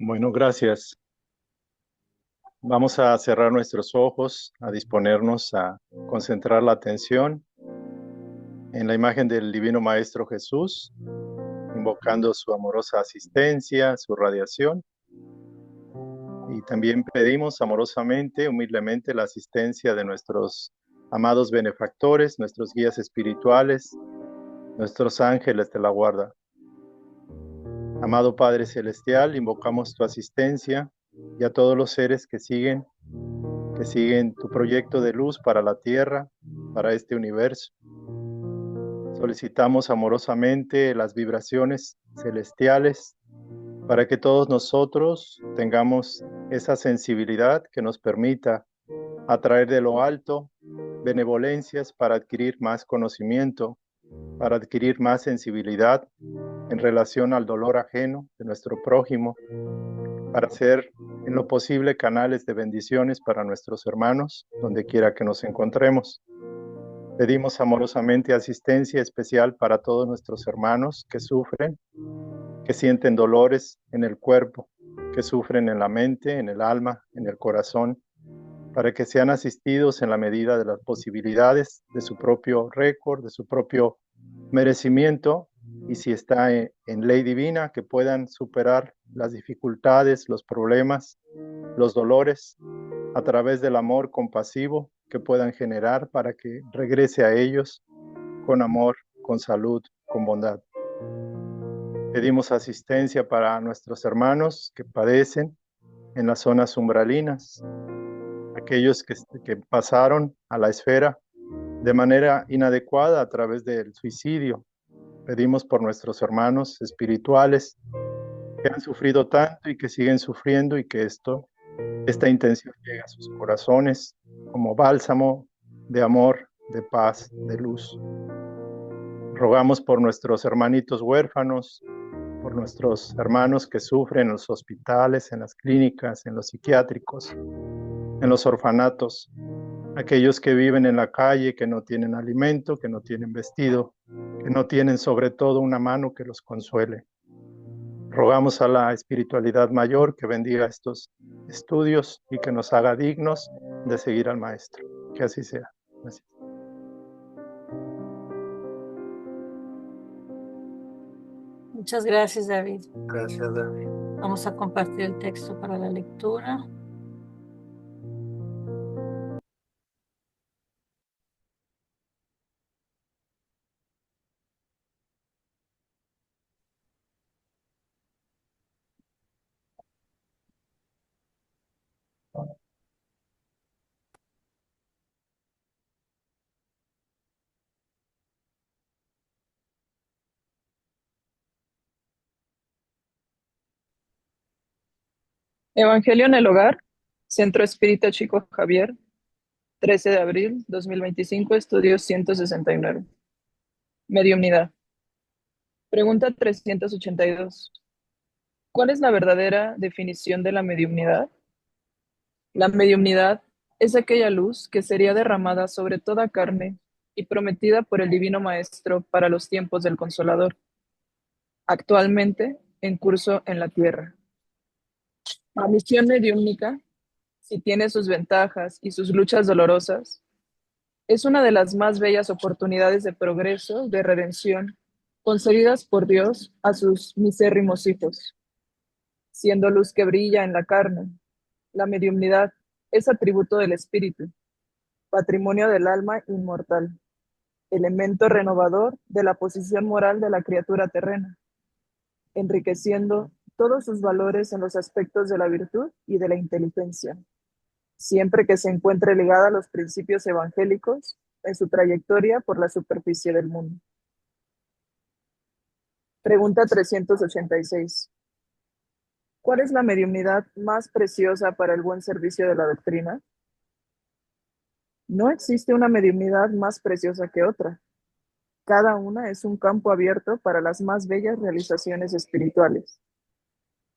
Bueno, gracias. Vamos a cerrar nuestros ojos, a disponernos a concentrar la atención en la imagen del Divino Maestro Jesús, invocando su amorosa asistencia, su radiación. Y también pedimos amorosamente, humildemente, la asistencia de nuestros amados benefactores, nuestros guías espirituales, nuestros ángeles de la guarda. Amado Padre Celestial, invocamos tu asistencia y a todos los seres que siguen tu proyecto de luz para la Tierra, para este universo. Solicitamos amorosamente las vibraciones celestiales para que todos nosotros tengamos esa sensibilidad que nos permita atraer de lo alto benevolencias para adquirir más conocimiento, para adquirir más sensibilidad en relación al dolor ajeno de nuestro prójimo, para ser en lo posible canales de bendiciones para nuestros hermanos, donde quiera que nos encontremos. Pedimos amorosamente asistencia especial para todos nuestros hermanos que sufren, que sienten dolores en el cuerpo, que sufren en la mente, en el alma, en el corazón, para que sean asistidos en la medida de las posibilidades de su propio récord, de su propio merecimiento, y si está en ley divina, que puedan superar las dificultades, los problemas, los dolores, a través del amor compasivo que puedan generar para que regrese a ellos con amor, con salud, con bondad. Pedimos asistencia para nuestros hermanos que padecen en las zonas umbralinas, aquellos que pasaron a la esfera de manera inadecuada a través del suicidio. Pedimos por nuestros hermanos espirituales que han sufrido tanto y que siguen sufriendo y que esta intención llegue a sus corazones como bálsamo de amor, de paz, de luz. Rogamos por nuestros hermanitos huérfanos, por nuestros hermanos que sufren en los hospitales, en las clínicas, en los psiquiátricos, en los orfanatos, aquellos que viven en la calle, que no tienen alimento, que no tienen vestido, que no tienen sobre todo una mano que los consuele. Rogamos a la espiritualidad mayor que bendiga estos estudios y que nos haga dignos de seguir al Maestro. Que así sea. Gracias. Muchas gracias, David. Gracias, David. Vamos a compartir el texto para la lectura. Evangelio en el Hogar, Centro Espírita Chico Javier, 13 de abril 2025, estudio 169. Mediumnidad. Pregunta 382. ¿Cuál es la verdadera definición de la mediumnidad? La mediumnidad es aquella luz que sería derramada sobre toda carne y prometida por el Divino Maestro para los tiempos del Consolador, actualmente en curso en la tierra. La misión mediúmnica, si tiene sus ventajas y sus luchas dolorosas, es una de las más bellas oportunidades de progreso, de redención, concedidas por Dios a sus misérrimos hijos. Siendo luz que brilla en la carne, la mediumnidad es atributo del espíritu, patrimonio del alma inmortal, elemento renovador de la posición moral de la criatura terrena, enriqueciendo todos sus valores en los aspectos de la virtud y de la inteligencia, siempre que se encuentre ligada a los principios evangélicos en su trayectoria por la superficie del mundo. Pregunta 386. ¿Cuál es la mediunidad más preciosa para el buen servicio de la doctrina? No existe una mediunidad más preciosa que otra. Cada una es un campo abierto para las más bellas realizaciones espirituales,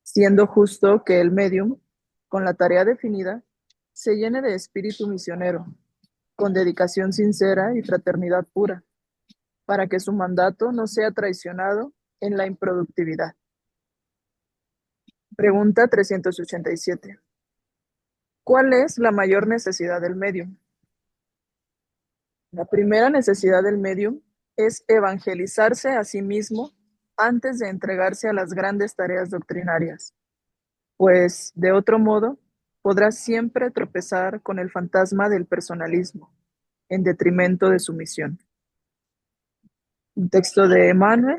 siendo justo que el medium, con la tarea definida, se llene de espíritu misionero, con dedicación sincera y fraternidad pura, para que su mandato no sea traicionado en la improductividad. Pregunta 387. ¿Cuál es la mayor necesidad del medium? La primera necesidad del medium es evangelizarse a sí mismo antes de entregarse a las grandes tareas doctrinarias, pues de otro modo podrá siempre tropezar con el fantasma del personalismo, en detrimento de su misión. Un texto de Emmanuel,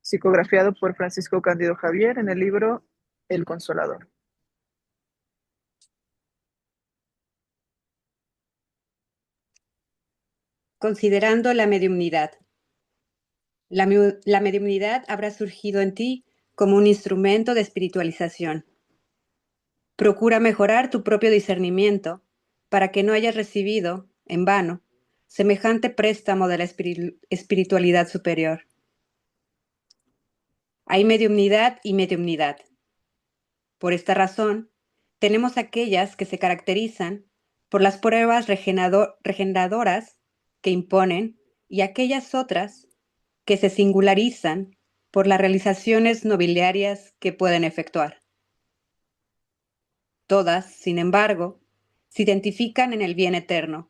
psicografiado por Francisco Cándido Javier en el libro El Consolador. Considerando la mediumnidad. La mediumnidad habrá surgido en ti como un instrumento de espiritualización. Procura mejorar tu propio discernimiento para que no hayas recibido, en vano, semejante préstamo de la espiritualidad superior. Hay mediumnidad y mediumnidad. Por esta razón, tenemos aquellas que se caracterizan por las pruebas regeneradoras que imponen y aquellas otras que se singularizan por las realizaciones nobiliarias que pueden efectuar. Todas, sin embargo, se identifican en el bien eterno,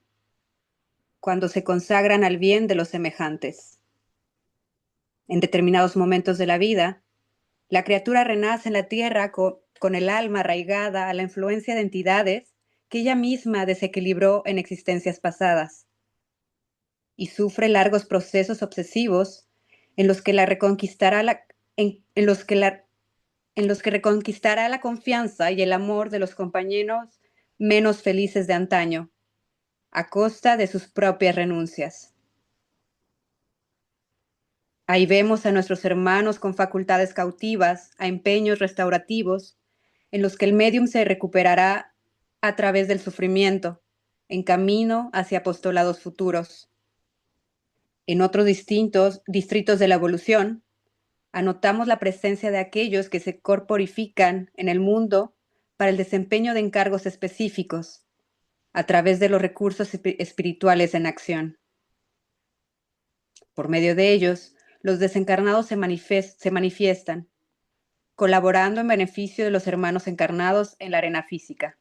cuando se consagran al bien de los semejantes. En determinados momentos de la vida, la criatura renace en la tierra con el alma arraigada a la influencia de entidades que ella misma desequilibró en existencias pasadas, y sufre largos procesos obsesivos en los que reconquistará la confianza y el amor de los compañeros menos felices de antaño, a costa de sus propias renuncias. Ahí vemos a nuestros hermanos con facultades cautivas, a empeños restaurativos, en los que el médium se recuperará a través del sufrimiento, en camino hacia apostolados futuros. En otros distintos distritos de la evolución, anotamos la presencia de aquellos que se corporifican en el mundo para el desempeño de encargos específicos, a través de los recursos espirituales en acción. Por medio de ellos, los desencarnados se manifiestan, colaborando en beneficio de los hermanos encarnados en la arena física.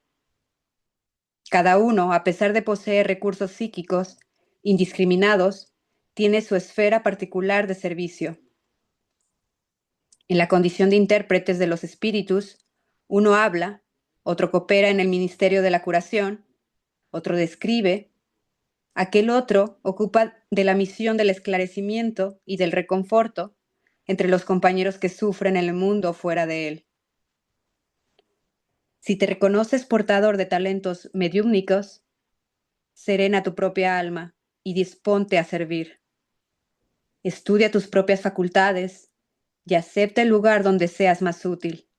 Cada uno, a pesar de poseer recursos psíquicos indiscriminados, tiene su esfera particular de servicio. En la condición de intérpretes de los espíritus, uno habla, otro coopera en el ministerio de la curación, otro describe, aquel otro ocupa de la misión del esclarecimiento y del reconforto entre los compañeros que sufren en el mundo fuera de él. Si te reconoces portador de talentos mediúmnicos, serena tu propia alma y disponte a servir. Estudia tus propias facultades y acepta el lugar donde seas más útil.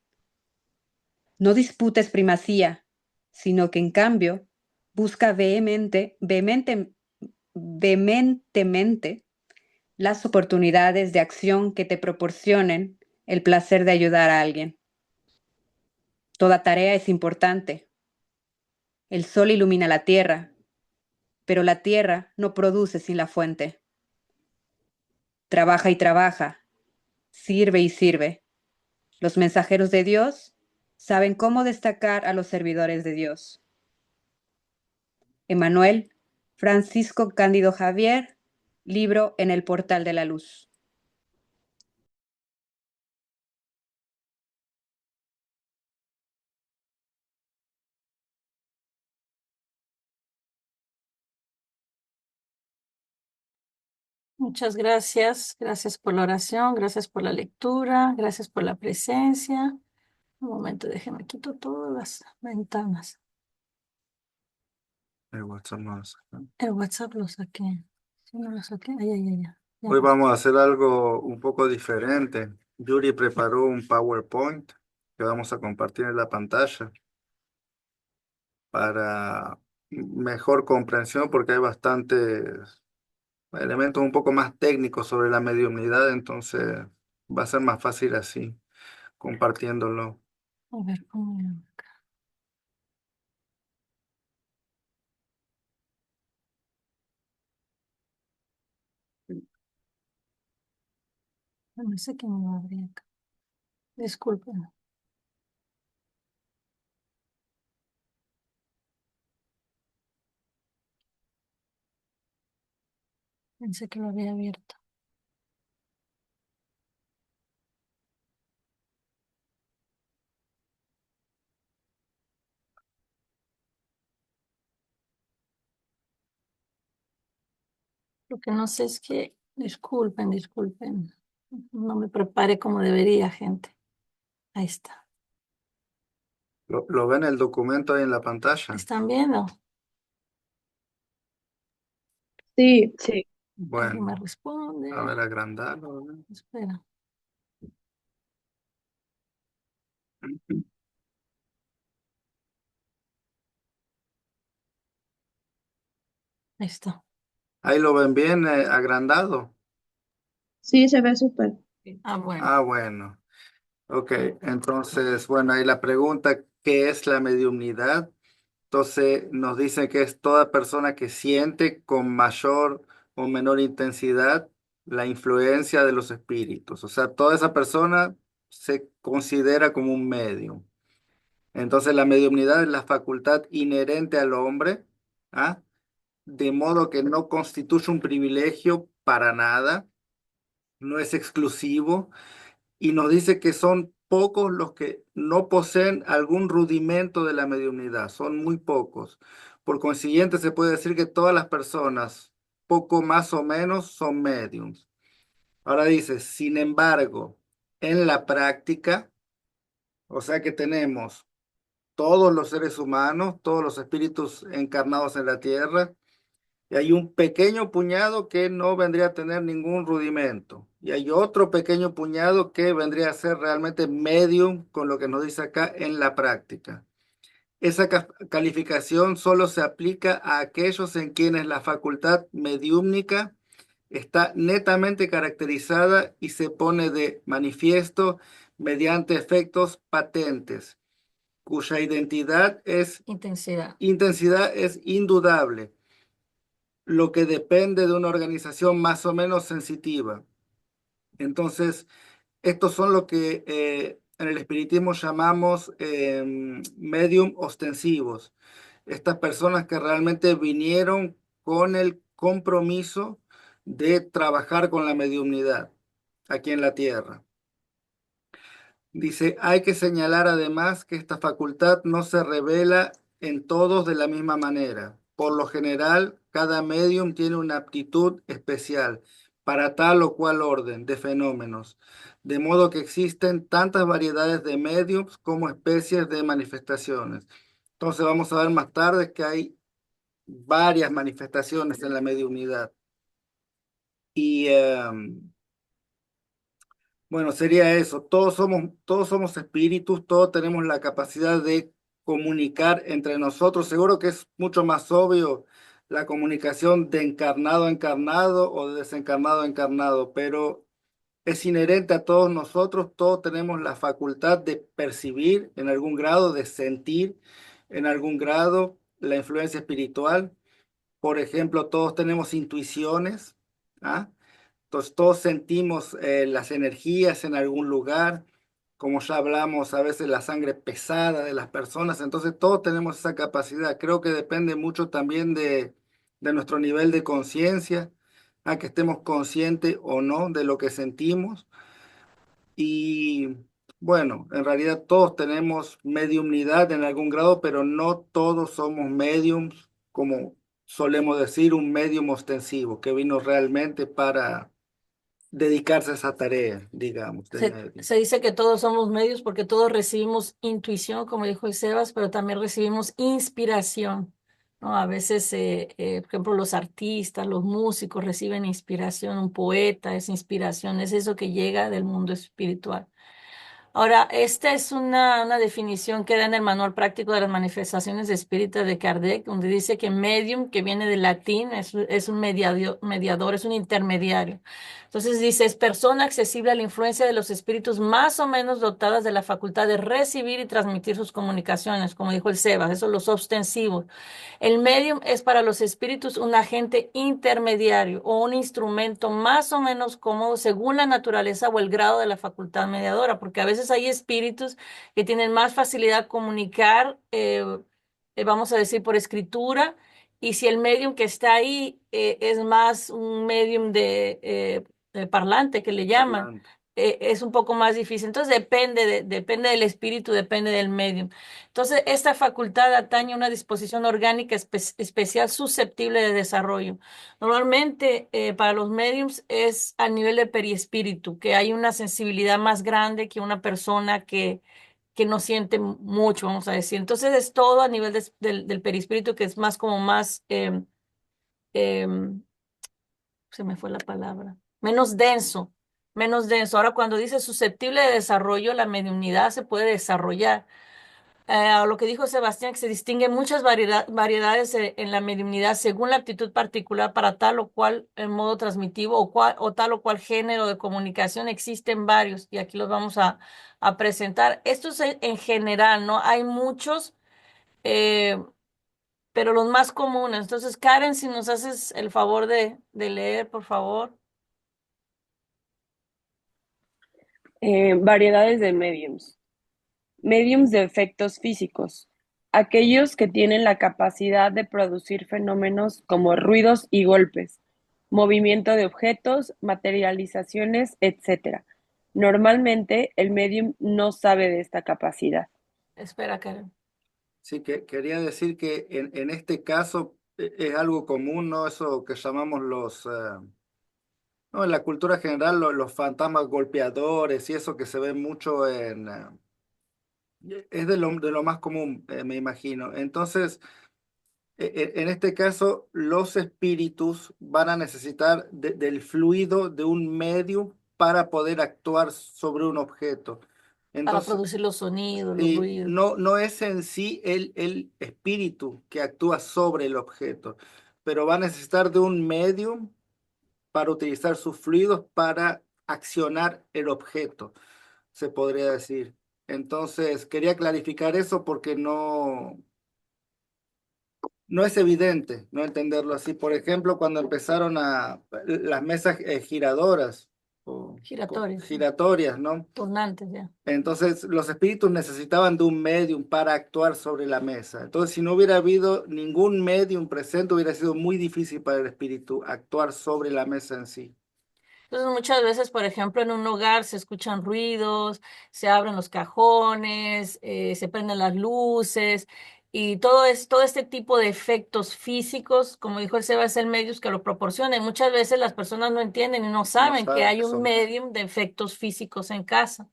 No disputes primacía, sino que en cambio busca vehementemente las oportunidades de acción que te proporcionen el placer de ayudar a alguien. Toda tarea es importante. El sol ilumina la tierra, pero la tierra no produce sin la fuente. Trabaja y trabaja, sirve y sirve. Los mensajeros de Dios saben cómo destacar a los servidores de Dios. Emmanuel, Francisco Cándido Javier, libro En el Portal de la Luz. Muchas gracias. Gracias por la oración, gracias por la lectura, gracias por la presencia. Un momento, déjeme quito todas las ventanas. El WhatsApp no lo saca. El WhatsApp lo saqué. Sí, no lo saqué. Ay, ay, ay, ay. Ya. Hoy vamos a hacer algo un poco diferente. Yuri preparó un PowerPoint que vamos a compartir en la pantalla para mejor comprensión porque hay bastantes elementos un poco más técnicos sobre la mediunidad, entonces va a ser más fácil así, compartiéndolo. A ver, ¿cómo le hago acá? No sé qué me va a abrir acá. Disculpen. Pensé que lo había abierto. Lo que no sé es que, disculpen, no me preparé como debería, gente. Ahí está. ¿Lo ven el documento ahí en la pantalla? ¿Están viendo? Sí, sí. Alguien me Bueno, responde. a ver, agrandarlo. A ver. Espera. Ahí está. Ahí lo ven bien agrandado. Sí, se ve súper. Ah, bueno. Ah, bueno. Ok, entonces, bueno, ahí la pregunta, ¿qué es la mediumnidad? Entonces nos dice que es toda persona que siente con mayor o menor intensidad la influencia de los espíritus. O sea, toda esa persona se considera como un medium. Entonces la mediumnidad es la facultad inherente al hombre, ¿ah? De modo que no constituye un privilegio para nada, no es exclusivo y nos dice que son pocos los que no poseen algún rudimento de la mediunidad, son muy pocos. Por consiguiente, se puede decir que todas las personas, poco más o menos, son mediums. Ahora dice, sin embargo, en la práctica, o sea que tenemos todos los seres humanos, todos los espíritus encarnados en la tierra, y hay un pequeño puñado que no vendría a tener ningún rudimento. Y hay otro pequeño puñado que vendría a ser realmente medium con lo que nos dice acá en la práctica. Esa calificación solo se aplica a aquellos en quienes la facultad mediúmnica está netamente caracterizada y se pone de manifiesto mediante efectos patentes, cuya Intensidad. intensidad es indudable, lo que depende de una organización más o menos sensitiva. Entonces, estos son lo que en el espiritismo llamamos medium ostensivos. Estas personas que realmente vinieron con el compromiso de trabajar con la mediumnidad aquí en la tierra. Dice, hay que señalar además que esta facultad no se revela en todos de la misma manera. Por lo general, cada medium tiene una aptitud especial para tal o cual orden de fenómenos, de modo que existen tantas variedades de mediums como especies de manifestaciones. Entonces vamos a ver más tarde que hay varias manifestaciones en la mediunidad. Y bueno, sería eso. Todos somos espíritus, todos tenemos la capacidad de comunicar entre nosotros. Seguro que es mucho más obvio la comunicación de encarnado a encarnado o de desencarnado a encarnado, pero es inherente a todos nosotros. Todos tenemos la facultad de percibir en algún grado, de sentir en algún grado la influencia espiritual. Por ejemplo, todos tenemos intuiciones, ¿ah? Entonces todos sentimos las energías en algún lugar, como ya hablamos, a veces la sangre pesada de las personas, entonces todos tenemos esa capacidad. Creo que depende mucho también de nuestro nivel de conciencia, a que estemos conscientes o no de lo que sentimos. Y bueno, en realidad todos tenemos mediumnidad en algún grado, pero no todos somos mediums, como solemos decir, un medium ostensivo, que vino realmente para dedicarse a esa tarea, digamos, de medio. Se dice que todos somos medios porque todos recibimos intuición, como dijo el Sebas, pero también recibimos inspiración, ¿no? A veces, por ejemplo, los artistas, los músicos reciben inspiración, un poeta es inspiración, es eso que llega del mundo espiritual. Ahora, esta es una definición que da en el Manual Práctico de las Manifestaciones de Espíritu de Kardec, donde dice que medium, que viene del latín, es un mediador, es un intermediario. Entonces dice, es persona accesible a la influencia de los espíritus más o menos dotadas de la facultad de recibir y transmitir sus comunicaciones, como dijo el Sebas, eso los ostensivos. El medium es para los espíritus un agente intermediario o un instrumento más o menos cómodo según la naturaleza o el grado de la facultad mediadora, porque a veces hay espíritus que tienen más facilidad a comunicar, vamos a decir, por escritura, Y si el medium que está ahí es más un medium de parlante que le llaman, Parlante. es un poco más difícil. Entonces depende del espíritu, depende del medium. Entonces, esta facultad atañe a una disposición orgánica especial susceptible de desarrollo. Normalmente, para los mediums es a nivel de periespíritu, que hay una sensibilidad más grande que una persona que no siente mucho, vamos a decir. Entonces es todo a nivel del perispíritu, que es más como más, em, se me fue la palabra, menos denso, menos denso. Ahora, cuando dice susceptible de desarrollo, la mediunidad se puede desarrollar. A lo que dijo Sebastián, que se distinguen muchas variedades en la mediunidad según la aptitud particular para tal o cual modo transmitivo o tal o cual género de comunicación. Existen varios y aquí los vamos a presentar. Esto es en general, ¿no? Hay muchos, eh, pero los más comunes. Entonces, Karen, si nos haces el favor de leer, por favor. Variedades de mediums. Mediums de efectos físicos. Aquellos que tienen la capacidad de producir fenómenos como ruidos y golpes, movimiento de objetos, materializaciones, etc. Normalmente el medium no sabe de esta capacidad. Espera, Karen. Sí, que quería decir que en este caso es algo común, ¿no? Eso que llamamos no, en la cultura general, los fantasmas golpeadores y eso que se ve mucho es de lo más común, me imagino. Entonces, en este caso, los espíritus van a necesitar del fluido de un medio para poder actuar sobre un objeto. Para Entonces, producir los sonidos, los sí, ruidos. no es en sí el espíritu que actúa sobre el objeto, pero va a necesitar de un medium para utilizar sus fluidos para accionar el objeto, se podría decir. Entonces, quería clarificar eso porque no es evidente no entenderlo así. Por ejemplo, cuando empezaron las mesas giradoras o Giratorios, ¿no? giratorias, ¿no? Turnantes, ya. Entonces, los espíritus necesitaban de un medium para actuar sobre la mesa. Entonces, si no hubiera habido ningún medium presente, hubiera sido muy difícil para el espíritu actuar sobre la mesa en sí. Entonces, muchas veces, por ejemplo, en un hogar se escuchan ruidos, se abren los cajones, se prenden las luces y todo este tipo de efectos físicos, como dijo el Seba, es el medium que lo proporciona. Y muchas veces las personas no entienden y no No saben que saben hay que un son. medium de efectos físicos en casa.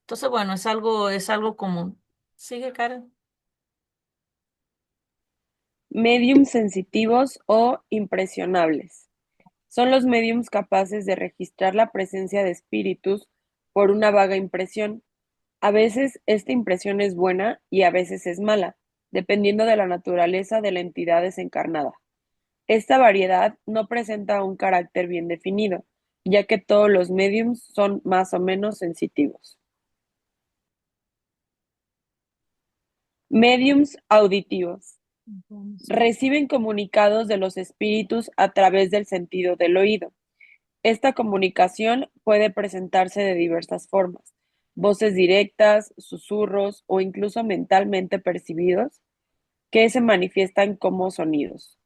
Entonces, bueno, es algo común. Sigue, Karen. Mediums sensitivos o impresionables. Son los mediums capaces de registrar la presencia de espíritus por una vaga impresión. A veces esta impresión es buena y a veces es mala, dependiendo de la naturaleza de la entidad desencarnada. Esta variedad no presenta un carácter bien definido, ya que todos los mediums son más o menos sensitivos. Mediums auditivos. Reciben comunicados de los espíritus a través del sentido del oído. Esta comunicación puede presentarse de diversas formas: voces directas, susurros o incluso mentalmente percibidos que se manifiestan como sonidos.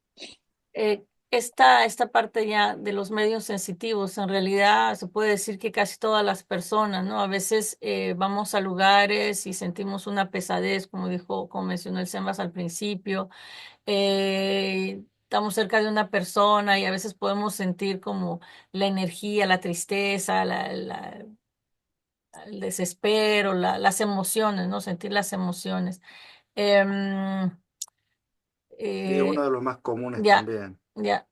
Esta parte ya de los medios sensitivos, en realidad se puede decir que casi todas las personas, ¿no? A veces vamos a lugares y sentimos una pesadez, como mencionó el Semas al principio. Estamos cerca de una persona y a veces podemos sentir como la energía, la tristeza, el desespero, las emociones, ¿no? Sentir las emociones. Em, Sí, es uno eh, de los más comunes ya, también. ya.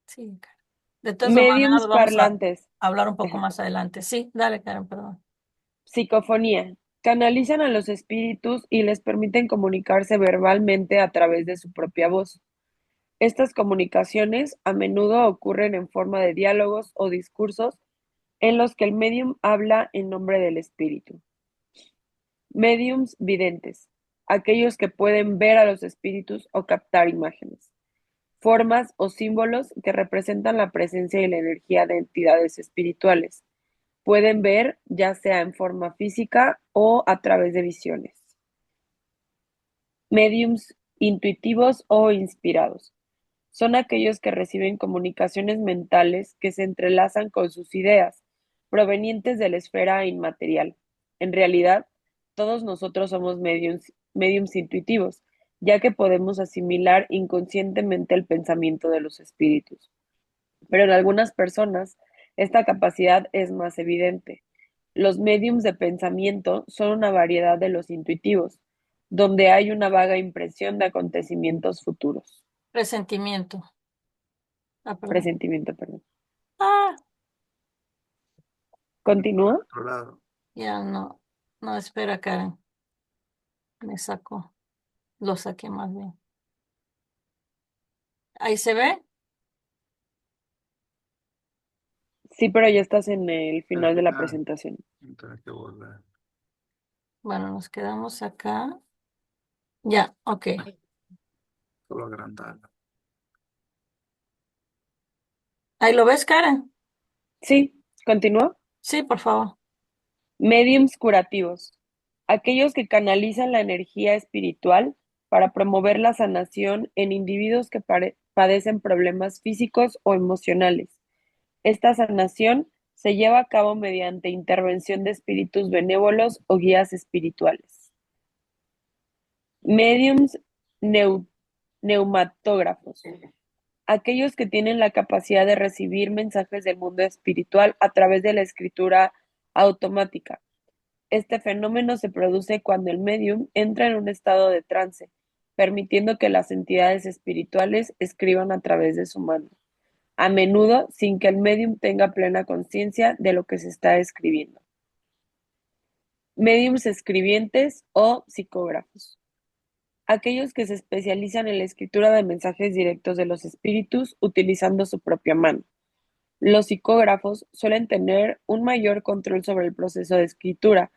Sí, Karen. De todas maneras, Mediums vamos a parlantes. hablar un poco más adelante. Sí, dale, Karen, perdón. Psicofonía. Canalizan a los espíritus y les permiten comunicarse verbalmente a través de su propia voz. Estas comunicaciones a menudo ocurren en forma de diálogos o discursos en los que el medium habla en nombre del espíritu. Mediums videntes. Aquellos que pueden ver a los espíritus o captar imágenes, formas o símbolos que representan la presencia y la energía de entidades espirituales. Pueden ver ya sea en forma física o a través de visiones. Mediums intuitivos o inspirados. Son aquellos que reciben comunicaciones mentales que se entrelazan con sus ideas, provenientes de la esfera inmaterial. En realidad, todos nosotros somos mediums intuitivos, ya que podemos asimilar inconscientemente el pensamiento de los espíritus. Pero en algunas personas, esta capacidad es más evidente. Los mediums de pensamiento son una variedad de los intuitivos, donde hay una vaga impresión de acontecimientos futuros. Presentimiento. Ah, perdón. Presentimiento, perdón. Ah, ¿Continúa? Otro lado. ya no. No, espera, Karen. Me sacó. Lo saqué más bien. ¿Ahí se ve? Sí, pero ya estás en el Al final de la final, presentación. tienes que volver. Bueno, nos quedamos acá. Ya, ok. Solo agrandarlo. ¿Ahí lo ves, Karen? Sí, continúa. Sí, por favor. Mediums curativos. Aquellos que canalizan la energía espiritual para promover la sanación en individuos que padecen problemas físicos o emocionales. Esta sanación se lleva a cabo mediante intervención de espíritus benévolos o guías espirituales. Mediums neumatógrafos. Aquellos que tienen la capacidad de recibir mensajes del mundo espiritual a través de la escritura automática. Este fenómeno se produce cuando el medium entra en un estado de trance, permitiendo que las entidades espirituales escriban a través de su mano, a menudo sin que el medium tenga plena conciencia de lo que se está escribiendo. Mediums escribientes o psicógrafos. Aquellos que se especializan en la escritura de mensajes directos de los espíritus utilizando su propia mano. Los psicógrafos suelen tener un mayor control sobre el proceso de escritura.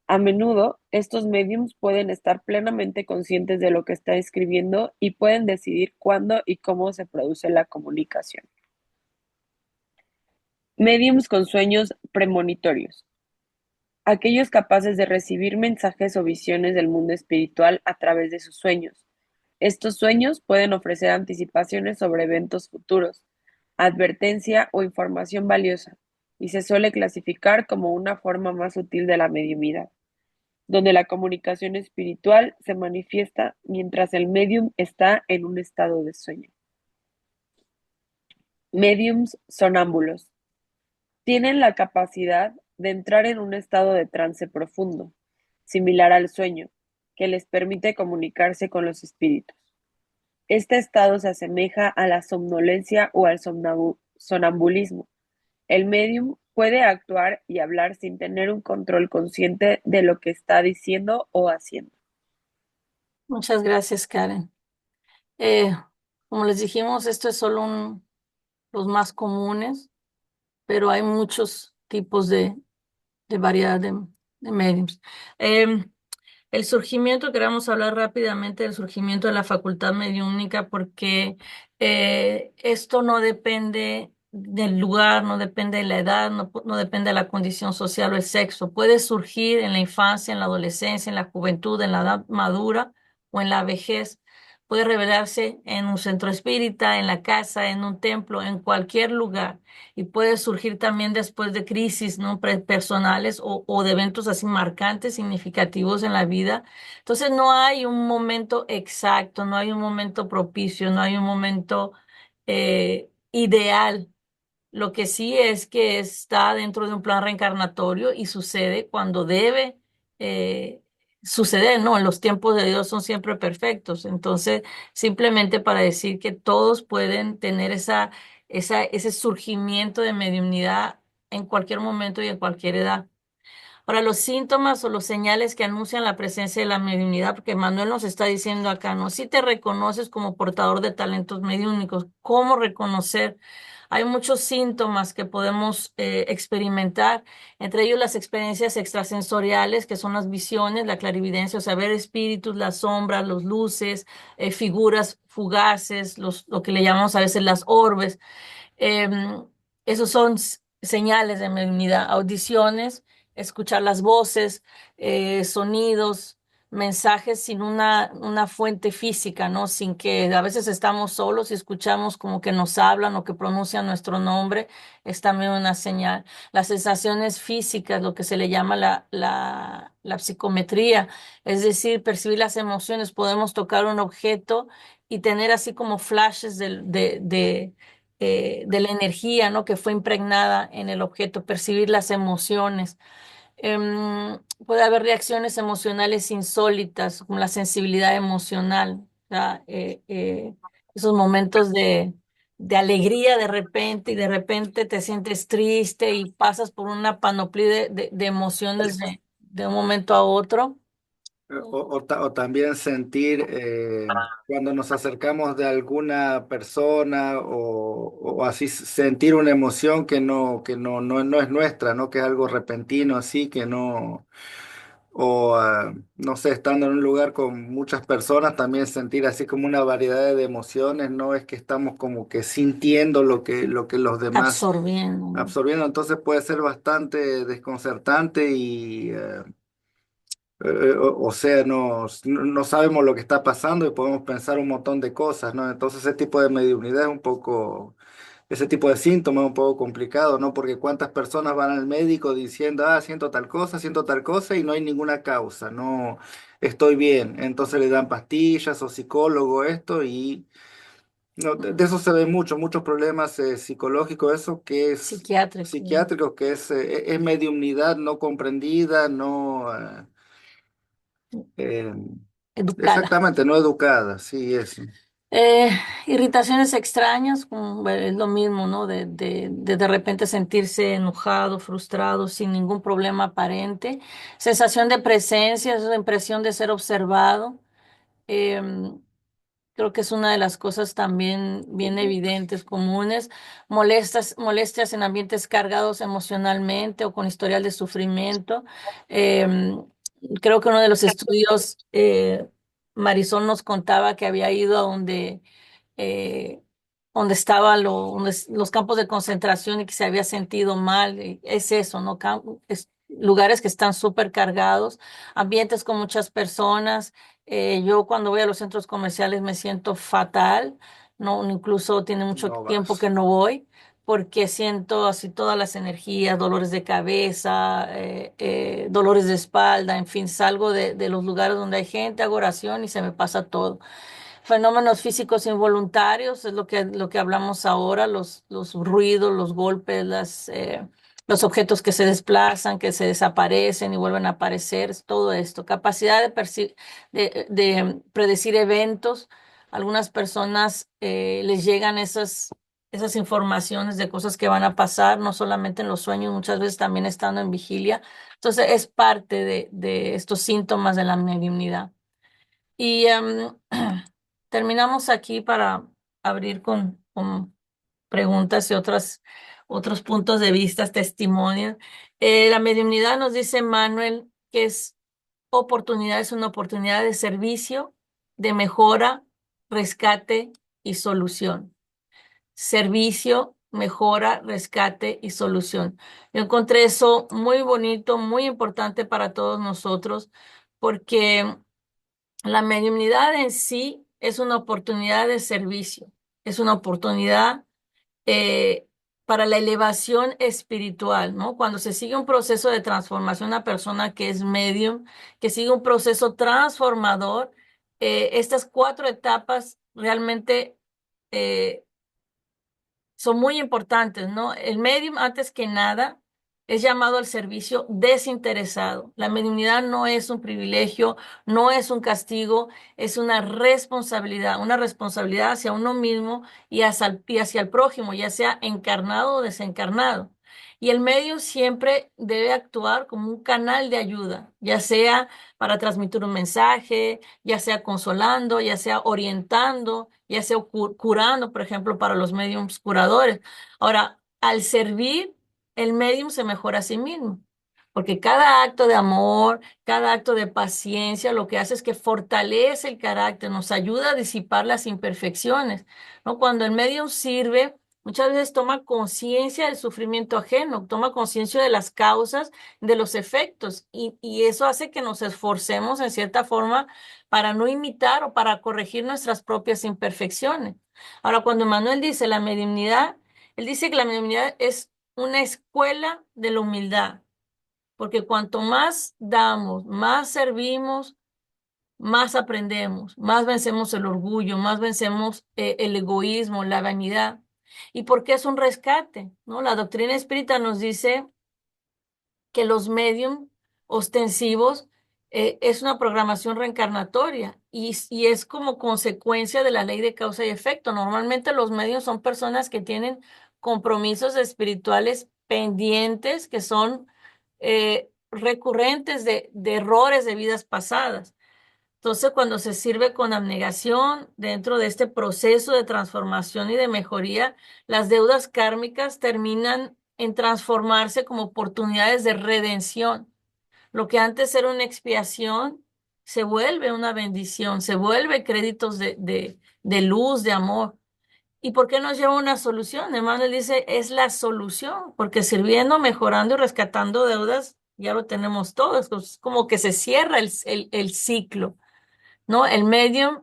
A menudo, estos mediums pueden estar plenamente conscientes de lo que está escribiendo y pueden decidir cuándo y cómo se produce la comunicación. Mediums con sueños premonitorios. Aquellos capaces de recibir mensajes o visiones del mundo espiritual a través de sus sueños. Estos sueños pueden ofrecer anticipaciones sobre eventos futuros, advertencia o información valiosa, y se suele clasificar como una forma más sutil de la mediumidad, donde la comunicación espiritual se manifiesta mientras el medium está en un estado de sueño. Mediums sonámbulos. Tienen la capacidad de entrar en un estado de trance profundo, similar al sueño, que les permite comunicarse con los espíritus. Este estado se asemeja a la somnolencia o al sonambulismo. El medium puede actuar y hablar sin tener un control consciente de lo que está diciendo o haciendo. Muchas gracias, Karen. Como les dijimos, esto es solo los más comunes, pero hay muchos tipos de variedad de mediums. El surgimiento, queremos hablar rápidamente del surgimiento de la facultad mediúnica porque esto no depende del lugar, no depende de la edad, no depende de la condición social o el sexo. Puede surgir en la infancia, en la adolescencia, en la juventud, en la edad madura o en la vejez. Puede revelarse en un centro espírita, en la casa, en un templo, en cualquier lugar. Y puede surgir también después de crisis, ¿no? Personales o de eventos así marcantes, significativos en la vida. Entonces no hay un momento exacto, no hay un momento propicio, no hay un momento ideal. Lo que sí es que está dentro de un plan reencarnatorio y sucede cuando debe suceder, ¿no? Los tiempos de Dios son siempre perfectos. Entonces, simplemente para decir que todos pueden tener ese surgimiento de mediunidad en cualquier momento y en cualquier edad. Ahora, los síntomas o los señales que anuncian la presencia de la mediunidad, porque Manuel nos está diciendo acá, ¿no? Si te reconoces como portador de talentos mediúnicos, ¿cómo reconocer? Hay muchos síntomas que podemos experimentar, entre ellos las experiencias extrasensoriales, que son las visiones, la clarividencia, o sea, ver espíritus, las sombras, las luces, figuras fugaces, lo que le llamamos a veces las orbes. Em, Esos son señales de mediunidad, audiciones, escuchar las voces, sonidos, mensajes sin una fuente física, ¿no? Sin que a veces estamos solos y escuchamos como que nos hablan o que pronuncian nuestro nombre, es también una señal. Las sensaciones físicas, lo que se le llama la psicometría, es decir, percibir las emociones. Podemos tocar un objeto y tener así como flashes de la energía, ¿no? Que fue impregnada en el objeto, percibir las emociones. Puede haber reacciones emocionales insólitas, como la sensibilidad emocional, ¿verdad? Esos momentos de alegría de repente y de repente te sientes triste y pasas por una panoplia de emociones de un momento a otro. O también sentir cuando nos acercamos de alguna persona o así sentir una emoción que no es nuestra, ¿no? Que es algo repentino así, que no, no sé, estando en un lugar con muchas personas, también sentir así como una variedad de emociones, no es que estamos como que sintiendo lo que los demás Absorbiendo, ¿no? absorbiendo, entonces puede ser bastante desconcertante y o sea, no sabemos lo que está pasando y podemos pensar un montón de cosas, ¿no? Entonces ese tipo de mediunidad es un poco, ese tipo de síntomas es un poco complicado, ¿no? Porque cuántas personas van al médico diciendo, siento tal cosa y no hay ninguna causa, no estoy bien. Entonces le dan pastillas o psicólogo esto y no, de eso se ve muchos problemas psicológicos, eso que es Psiquiátrico. psiquiátrico, que es mediunidad no comprendida, no... Eh, Educada. exactamente, no educada, sí, eso. Eh, Irritaciones extrañas, como, es lo mismo, ¿no? De repente sentirse enojado, frustrado, sin ningún problema aparente. Sensación de presencia, esa impresión de ser observado. Em, Creo que es una de las cosas también bien evidentes, comunes. Molestias en ambientes cargados emocionalmente o con historial de sufrimiento. Em, Creo que uno de los estudios, Marisol nos contaba que había ido a eh, donde estaban los campos de concentración y que se había sentido mal. Y es eso, ¿no? Lugares que están súper cargados, ambientes con muchas personas. Yo cuando voy a los centros comerciales me siento fatal, no, incluso tiene mucho No tiempo que vas. no voy porque siento así todas las energías, dolores de cabeza, dolores de espalda, en fin, salgo de los lugares donde hay gente, hago oración y se me pasa todo. Fenómenos físicos involuntarios, es lo que hablamos ahora, los ruidos, los golpes, los objetos que se desplazan, que se desaparecen y vuelven a aparecer, es todo esto. Capacidad de predecir eventos. Algunas personas les llegan esas informaciones de cosas que van a pasar, no solamente en los sueños, muchas veces también estando en vigilia. Entonces, es parte de estos síntomas de la mediunidad. Y terminamos aquí para abrir con preguntas y otros puntos de vista, testimonios. La mediunidad nos dice Manuel que es una oportunidad de servicio, de mejora, rescate y solución. Servicio, mejora, rescate y solución. Yo encontré eso muy bonito, muy importante para todos nosotros, porque la mediunidad en sí es una oportunidad de servicio, es una oportunidad eh, para la elevación espiritual, ¿no? Cuando se sigue un proceso de transformación, una persona que es medium, que sigue un proceso transformador, estas cuatro etapas realmente eh, son muy importantes, ¿no? El medium, antes que nada, es llamado al servicio desinteresado. La mediunidad no es un privilegio, no es un castigo, es una responsabilidad hacia uno mismo y hacia el prójimo, ya sea encarnado o desencarnado. Y el medium siempre debe actuar como un canal de ayuda, ya sea para transmitir un mensaje, ya sea consolando, ya sea orientando, ya sea curando, por ejemplo, para los mediums curadores. Ahora, al servir, el medium se mejora a sí mismo, porque cada acto de amor, cada acto de paciencia, lo que hace es que fortalece el carácter, nos ayuda a disipar las imperfecciones, ¿no? Cuando el medium sirve, Muchas veces toma conciencia del sufrimiento ajeno, toma conciencia de las causas, de los efectos, y eso hace que nos esforcemos en cierta forma para no imitar o para corregir nuestras propias imperfecciones. Ahora, cuando Manuel dice la mediunidad, él dice que la mediunidad es una escuela de la humildad, porque cuanto más damos, más servimos, más aprendemos, más vencemos el orgullo, más vencemos el egoísmo, la vanidad. ¿Y por qué es un rescate? ¿No? La doctrina espírita nos dice que los medium ostensivos es una programación reencarnatoria y es como consecuencia de la ley de causa y efecto. Normalmente los medios son personas que tienen compromisos espirituales pendientes, que son recurrentes de errores de vidas pasadas. Entonces, cuando se sirve con abnegación dentro de este proceso de transformación y de mejoría, las deudas kármicas terminan en transformarse como oportunidades de redención. Lo que antes era una expiación se vuelve una bendición, se vuelve créditos de luz, de amor. ¿Y por qué nos lleva una solución? Emmanuel dice, es la solución, porque sirviendo, mejorando y rescatando deudas, ya lo tenemos todo. Es como que se cierra el ciclo. ¿No? El medium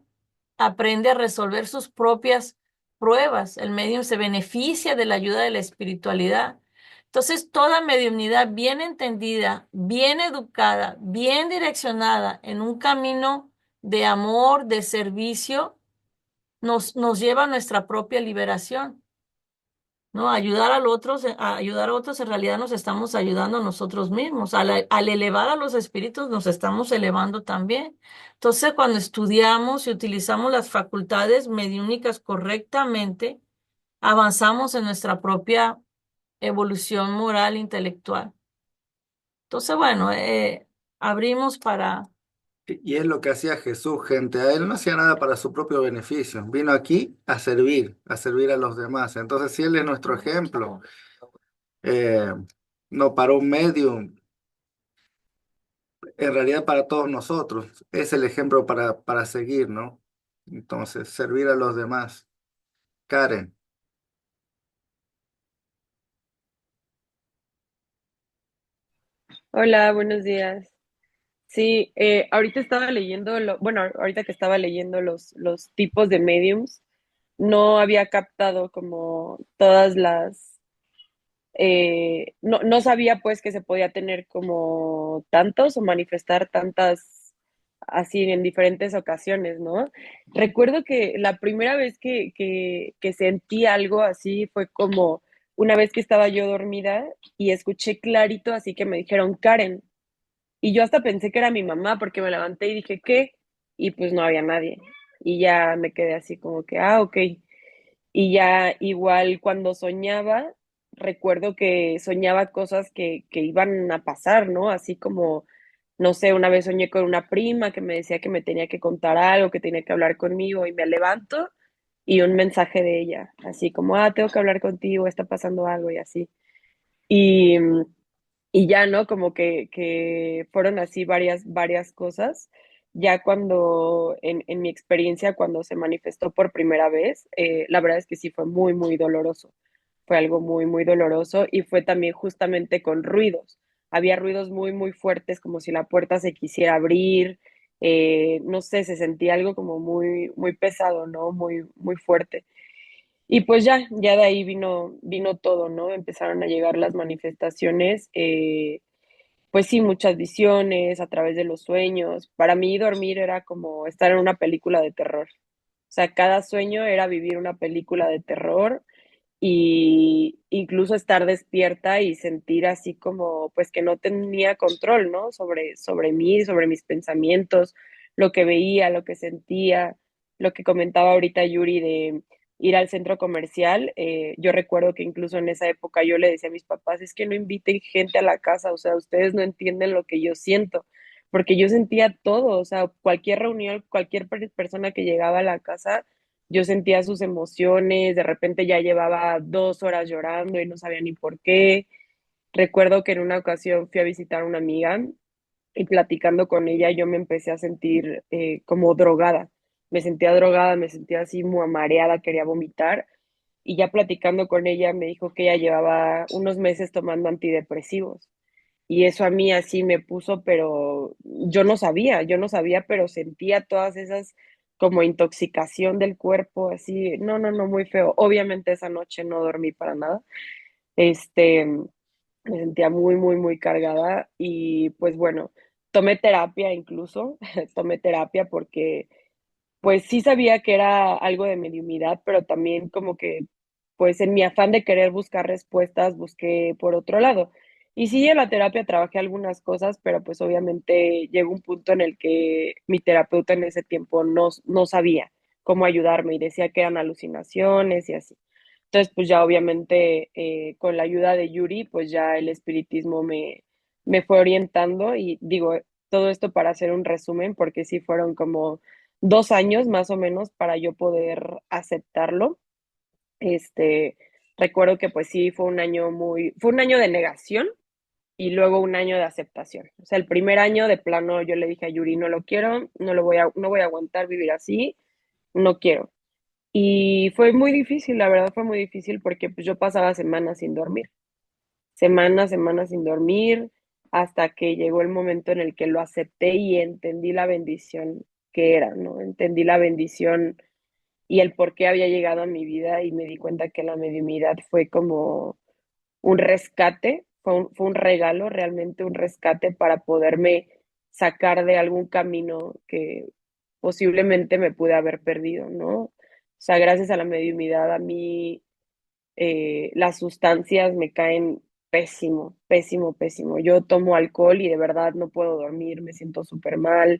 aprende a resolver sus propias pruebas. El medium se beneficia de la ayuda de la espiritualidad. Entonces, toda mediunidad bien entendida, bien educada, bien direccionada en un camino de amor, de servicio, nos lleva a nuestra propia liberación. ¿No? Ayudar a otros en realidad nos estamos ayudando a nosotros mismos. Al elevar a los espíritus nos estamos elevando también. Entonces, cuando estudiamos y utilizamos las facultades mediúnicas correctamente, avanzamos en nuestra propia evolución moral e intelectual. Entonces, bueno, abrimos para... Y es lo que hacía Jesús, gente. A él no hacía nada para su propio beneficio. Vino aquí a servir a los demás. Entonces, si él es nuestro ejemplo, eh, no para un medium, en realidad para todos nosotros, es el ejemplo para seguir, ¿no? Entonces, servir a los demás. Karen, Hola, buenos días. Sí, ahorita estaba leyendo, bueno, ahorita que estaba leyendo los tipos de mediums, no había captado como todas no sabía pues que se podía tener como tantos o manifestar tantas así en diferentes ocasiones, ¿no? Recuerdo que la primera vez que sentí algo así fue como una vez que estaba yo dormida y escuché clarito así que me dijeron Karen. Y yo hasta pensé que era mi mamá porque me levanté y dije, ¿qué? Y pues no había nadie. Y ya me quedé así como que, ah, ok. Y ya igual cuando soñaba, recuerdo que soñaba cosas que iban a pasar, ¿no? Así como, no sé, una vez soñé con una prima que me decía que me tenía que contar algo, que tenía que hablar conmigo y me levanto y un mensaje de ella, así como, ah, tengo que hablar contigo, está pasando algo y así. Y, y ya, ¿no? Como que fueron así varias cosas. Ya cuando, en mi experiencia, cuando se manifestó por primera vez, la verdad es que sí fue muy doloroso. Fue algo muy doloroso y fue también justamente con ruidos. Había ruidos muy fuertes, como si la puerta se quisiera abrir. No sé, se sentía algo como muy pesado, ¿no? Muy fuerte. Y pues ya de ahí vino todo, ¿no? Empezaron a llegar las manifestaciones, pues sí, muchas visiones a través de los sueños. Para mí dormir era como estar en una película de terror. O sea, cada sueño era vivir una película de terror y incluso estar despierta y sentir así como, pues que no tenía control, ¿no? Sobre mí, sobre mis pensamientos, lo que veía, lo que sentía, lo que comentaba ahorita Yuri de ir al centro comercial. Yo recuerdo que incluso en esa época yo le decía a mis papás, es que no inviten gente a la casa, o sea, ustedes no entienden lo que yo siento, porque yo sentía todo, o sea, cualquier reunión, cualquier persona que llegaba a la casa yo sentía sus emociones, de repente ya llevaba 2 horas llorando y no sabía ni por qué. Recuerdo que en una ocasión fui a visitar a una amiga y platicando con ella yo me empecé a sentir como drogada. Me sentía drogada, me sentía así muy mareada, quería vomitar y ya platicando con ella me dijo que ella llevaba unos meses tomando antidepresivos. Y eso a mí así me puso, pero yo no sabía, pero sentía todas esas como intoxicación del cuerpo, así, no, no, no, muy feo. Obviamente esa noche no dormí para nada. Este, me sentía muy, muy, muy cargada y pues bueno, tomé terapia incluso, tomé terapia porque pues sí sabía que era algo de mediumidad, pero también como que, pues en mi afán de querer buscar respuestas, busqué por otro lado. Y sí, en la terapia trabajé algunas cosas, pero pues obviamente llegó un punto en el que mi terapeuta en ese tiempo no sabía cómo ayudarme y decía que eran alucinaciones y así. Entonces, pues ya obviamente con la ayuda de Yuri, pues ya el espiritismo me fue orientando y digo, todo esto para hacer un resumen, porque sí fueron como 2 años más o menos para yo poder aceptarlo. Este, recuerdo que pues sí fue un año de negación y luego un año de aceptación. O sea, el primer año de plano yo le dije a Yuri, no lo quiero, no voy a aguantar vivir así, no quiero. Y fue muy difícil, la verdad fue muy difícil porque pues yo pasaba semanas sin dormir, semanas sin dormir, hasta que llegó el momento en el que lo acepté y entendí la bendición que era, ¿no? Entendí la bendición y el por qué había llegado a mi vida y me di cuenta que la mediumidad fue como un rescate, fue un regalo, realmente un rescate para poderme sacar de algún camino que posiblemente me pude haber perdido, ¿no? O sea, gracias a la mediumidad a mí las sustancias me caen pésimo, pésimo, pésimo. Yo tomo alcohol y de verdad no puedo dormir, me siento súper mal.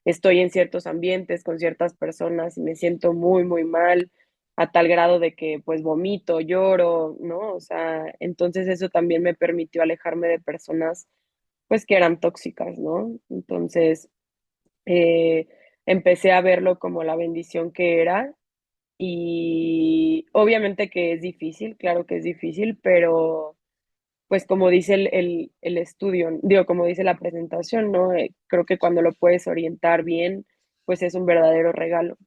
Estoy en ciertos ambientes con ciertas personas y me siento muy, muy mal, a tal grado de que pues vomito, lloro, ¿no? O sea, entonces eso también me permitió alejarme de personas pues que eran tóxicas, ¿no? Entonces eh, empecé a verlo como la bendición que era y obviamente que es difícil, claro que es difícil, pero pues como dice el estudio, digo, como dice la presentación, ¿no? Creo que cuando lo puedes orientar bien, pues es un verdadero regalo.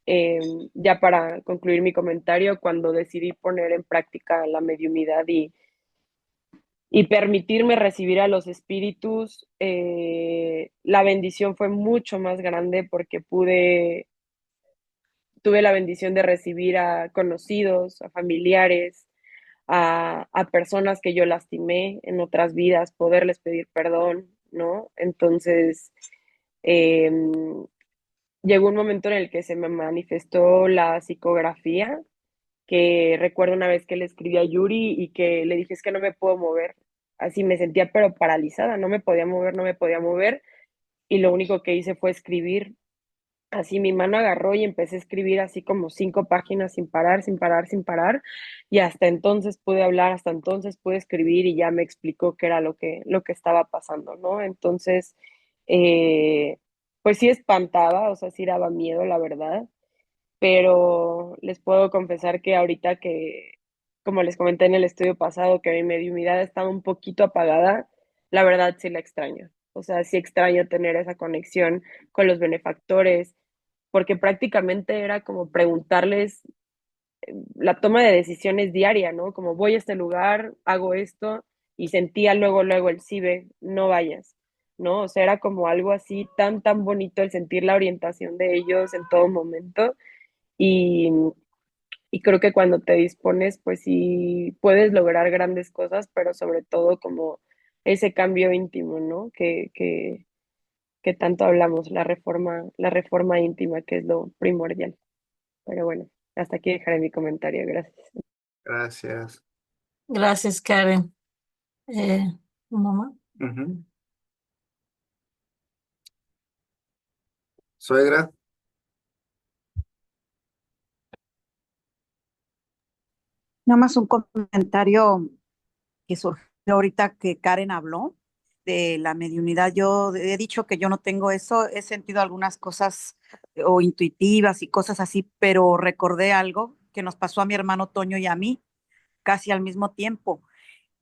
Eh, ya para concluir mi comentario, cuando decidí poner en práctica la mediumidad y permitirme recibir a los espíritus, la bendición fue mucho más grande porque tuve la bendición de recibir a conocidos, a familiares, a personas que yo lastimé en otras vidas, poderles pedir perdón, ¿no? Entonces, eh, llegó un momento en el que se me manifestó la psicografía, que recuerdo una vez que le escribí a Yuri y que le dije, es que no me puedo mover. Así me sentía pero paralizada, no me podía mover, no me podía mover. Y lo único que hice fue escribir. Así mi mano agarró y empecé a escribir así como 5 páginas sin parar, sin parar, sin parar. Y hasta entonces pude hablar, hasta entonces pude escribir y ya me explicó qué era lo que estaba pasando, ¿no? Entonces, eh, pues sí espantaba, o sea, sí daba miedo, la verdad. Pero les puedo confesar que ahorita que, como les comenté en el estudio pasado, que mi mediunidad estaba un poquito apagada, la verdad sí la extraño. O sea, sí extraño tener esa conexión con los benefactores, porque prácticamente era como preguntarles la toma de decisiones diaria, ¿no? Como voy a este lugar, hago esto, y sentía luego, luego el sí ve, no vayas, ¿no? O sea, era como algo así tan, tan bonito el sentir la orientación de ellos en todo momento. Y, y creo que cuando te dispones, pues sí puedes lograr grandes cosas, pero sobre todo como ese cambio íntimo, ¿no? Que tanto hablamos, la reforma íntima, que es lo primordial. Pero bueno, hasta aquí dejaré mi comentario. Gracias. Gracias. Gracias, Karen. Eh, Mamá. Ujú. Suegra. Nada más un comentario que surgió ahorita que Karen habló de la mediunidad. Yo he dicho que yo no tengo eso, he sentido algunas cosas o intuitivas y cosas así, pero recordé algo que nos pasó a mi hermano Toño y a mí casi al mismo tiempo.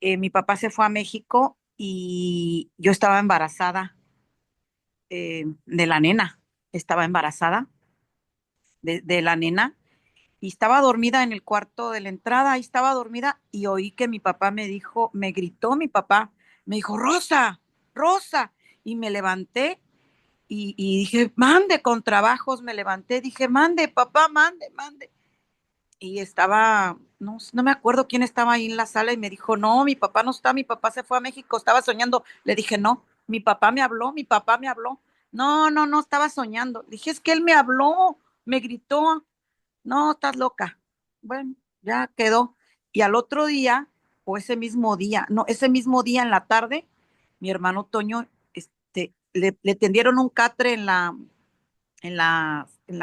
Mi papá se fue a México y yo estaba embarazada de la nena, estaba embarazada de la nena y estaba dormida en el cuarto de la entrada, ahí estaba dormida y oí que mi papá me dijo, me gritó mi papá, me dijo, Rosa, Rosa, y me levanté y dije, mande, con trabajos me levanté, dije, mande, papá, mande, mande. Y estaba, no me acuerdo quién estaba ahí en la sala y me dijo, no, mi papá no está, mi papá se fue a México, estaba soñando. Le dije, no, mi papá me habló, mi papá me habló. No, estaba soñando. Dije, es que él me habló, me gritó, no, estás loca. Bueno, ya quedó. Y al otro día, o ese mismo día, no, ese mismo día en la tarde, mi hermano Toño, le tendieron un catre en la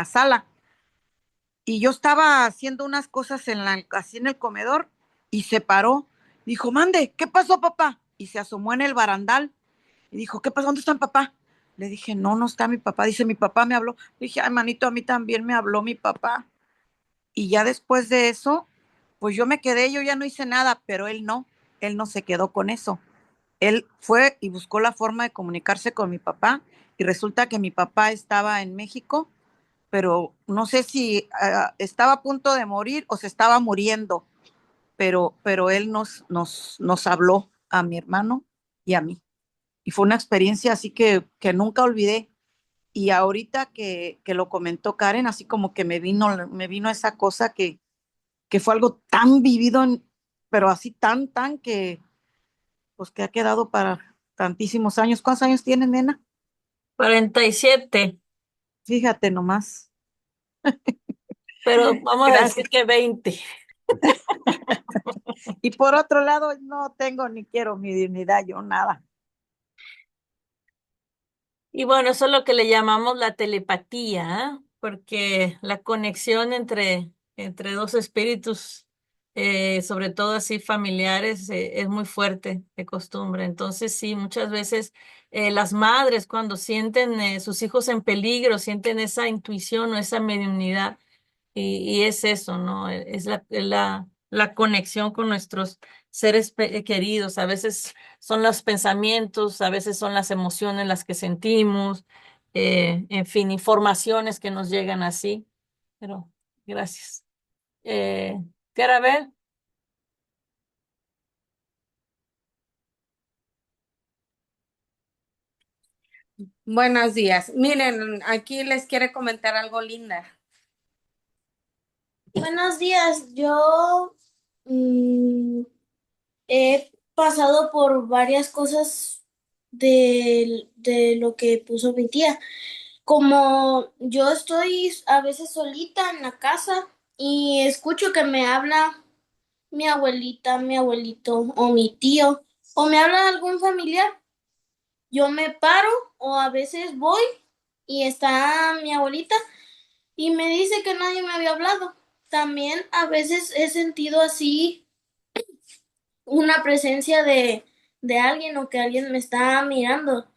sala y yo estaba haciendo unas cosas así en el comedor y se paró. Dijo, mande, ¿qué pasó, papá? Y se asomó en el barandal y dijo, ¿qué pasó? ¿Dónde está mi papá? Le dije, no está mi papá. Dice, mi papá me habló. Le dije, ay, manito, a mí también me habló mi papá. Y ya después de eso, pues yo me quedé, yo ya no hice nada, pero él no se quedó con eso. Él fue y buscó la forma de comunicarse con mi papá y resulta que mi papá estaba en México, pero no sé si estaba a punto de morir o se estaba muriendo, pero él nos habló a mi hermano y a mí. Y fue una experiencia así que nunca olvidé. Y ahorita que lo comentó Karen, así como que me vino esa cosa que fue algo tan vivido, pero así tan pues que ha quedado para tantísimos años. ¿Cuántos años tiene, nena? 47, Fíjate nomás. pero vamos a decir Gracias. que 20. Y por otro lado, no tengo ni quiero mi dignidad, yo nada. Y bueno, eso es lo que le llamamos la telepatía, ¿ah? Porque la conexión entre dos espíritus, sobre todo así familiares, es muy fuerte de costumbre. Entonces, sí, muchas veces las madres cuando sienten sus hijos en peligro, sienten esa intuición o esa mediunidad. Y es eso, ¿no? Es la conexión con nuestros seres queridos. A veces son los pensamientos, a veces son las emociones las que sentimos, en fin, informaciones que nos llegan así. Pero gracias. Eh, ¿Quiere ver? Buenos días. Miren, aquí les quiere comentar algo linda. Buenos días, yo he pasado por varias cosas de lo que puso mi tía. Como yo estoy a veces solita en la casa y escucho que me habla mi abuelita, mi abuelito o mi tío o me habla algún familiar, yo me paro o a veces voy y está mi abuelita y me dice que nadie me había hablado. También a veces he sentido así una presencia de alguien o que alguien me está mirando.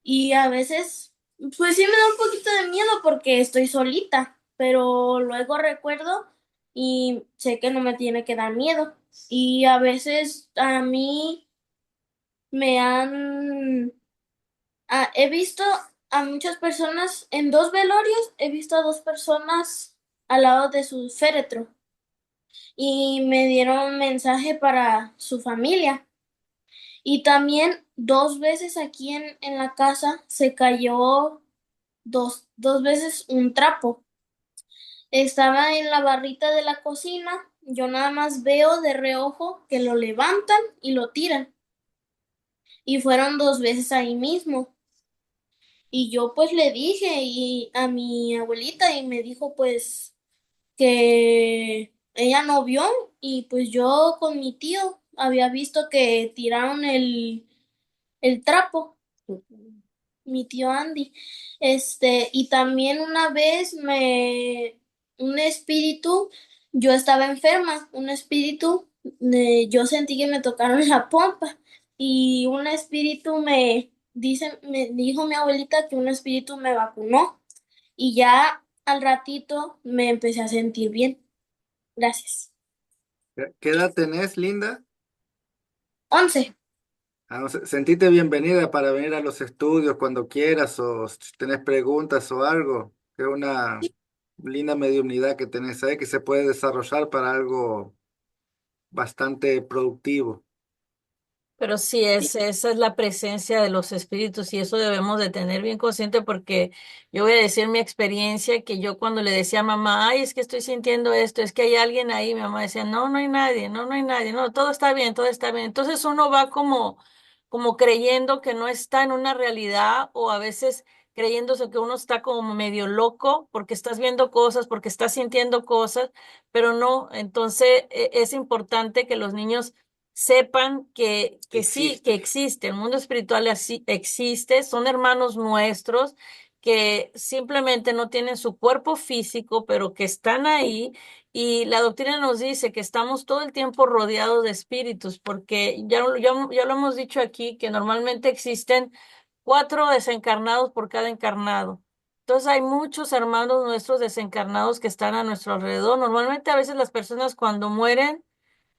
Y a veces, pues sí me da un poquito de miedo porque estoy solita, pero luego recuerdo y sé que no me tiene que dar miedo. Y a veces a mí me han, he visto a muchas personas en dos velorios, he visto a dos personas al lado de su féretro y me dieron un mensaje para su familia. Y también dos veces aquí en la casa se cayó dos veces un trapo. Estaba en la barrita de la cocina, yo nada más veo de reojo que lo levantan y lo tiran. Y fueron dos veces ahí mismo. Y yo pues le dije a mi abuelita y me dijo pues que ella no vio y pues yo con mi tío había visto que tiraron el trapo, mi tío Andy. Y también una vez un espíritu, yo estaba enferma, un espíritu, yo sentí que me tocaron la pompa y un espíritu me dijo mi abuelita que un espíritu me vacunó y ya al ratito me empecé a sentir bien. Gracias. ¿Qué edad tenés, Linda? 11. Sentite bienvenida para venir a los estudios cuando quieras o si tenés preguntas o algo. Es linda mediunidad que tenés ahí, que se puede desarrollar para algo bastante productivo. Pero sí, esa es la presencia de los espíritus y eso debemos de tener bien consciente porque yo voy a decir mi experiencia que yo cuando le decía a mamá, ay, es que estoy sintiendo esto, es que hay alguien ahí, mi mamá decía, no, no hay nadie, no, no hay nadie, no, todo está bien, todo está bien. Entonces uno va como creyendo que no está en una realidad o a veces creyéndose que uno está como medio loco porque estás viendo cosas, porque estás sintiendo cosas, pero no. Entonces es importante que los niños sepan que sí, que existe, el mundo espiritual así existe, son hermanos nuestros que simplemente no tienen su cuerpo físico, pero que están ahí. Y la doctrina nos dice que estamos todo el tiempo rodeados de espíritus, porque ya lo hemos dicho aquí, que normalmente existen 4 desencarnados por cada encarnado. Entonces hay muchos hermanos nuestros desencarnados que están a nuestro alrededor. Normalmente a veces las personas cuando mueren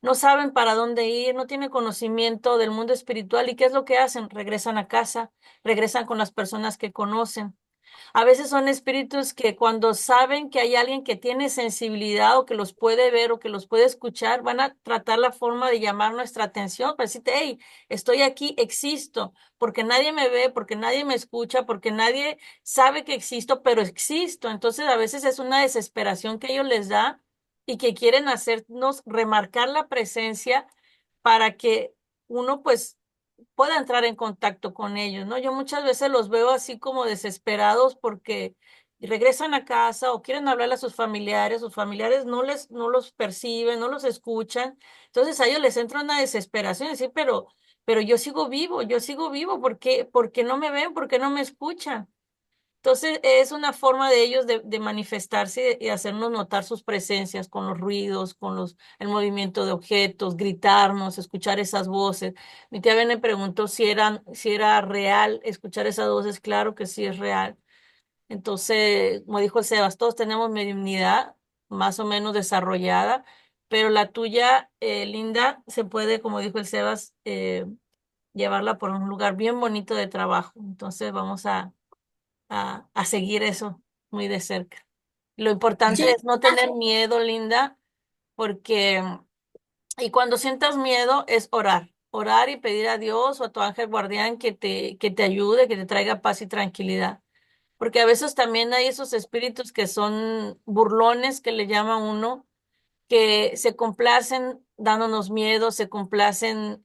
no saben para dónde ir, no tienen conocimiento del mundo espiritual. ¿Y qué es lo que hacen? Regresan a casa, regresan con las personas que conocen. A veces son espíritus que cuando saben que hay alguien que tiene sensibilidad o que los puede ver o que los puede escuchar, van a tratar la forma de llamar nuestra atención para decirte, hey, estoy aquí, existo, porque nadie me ve, porque nadie me escucha, porque nadie sabe que existo, pero existo. Entonces a veces es una desesperación que ellos les da y que quieren hacernos remarcar la presencia para que uno pues pueda entrar en contacto con ellos, ¿no? Yo muchas veces los veo así como desesperados porque regresan a casa o quieren hablarle a sus familiares no los perciben, no los escuchan, entonces a ellos les entra una desesperación, decir, pero yo sigo vivo, ¿por qué no me ven? ¿Por qué no me escuchan? Entonces es una forma de ellos de manifestarse y hacernos notar sus presencias con los ruidos, el movimiento de objetos, gritarnos, escuchar esas voces. Mi tía Ben me preguntó si era real escuchar esas voces. Claro que sí es real. Entonces, como dijo el Sebas, todos tenemos mediunidad más o menos desarrollada, pero la tuya, Linda, se puede, como dijo el Sebas, llevarla por un lugar bien bonito de trabajo. Entonces vamos a seguir eso muy de cerca. Lo importante Sí, es no tener gracias. miedo, Linda, porque, y cuando sientas miedo es orar, orar y pedir a Dios o a tu ángel guardián que te ayude, que te traiga paz y tranquilidad. Porque a veces también hay esos espíritus que son burlones, que le llama uno, que se complacen dándonos miedo, se complacen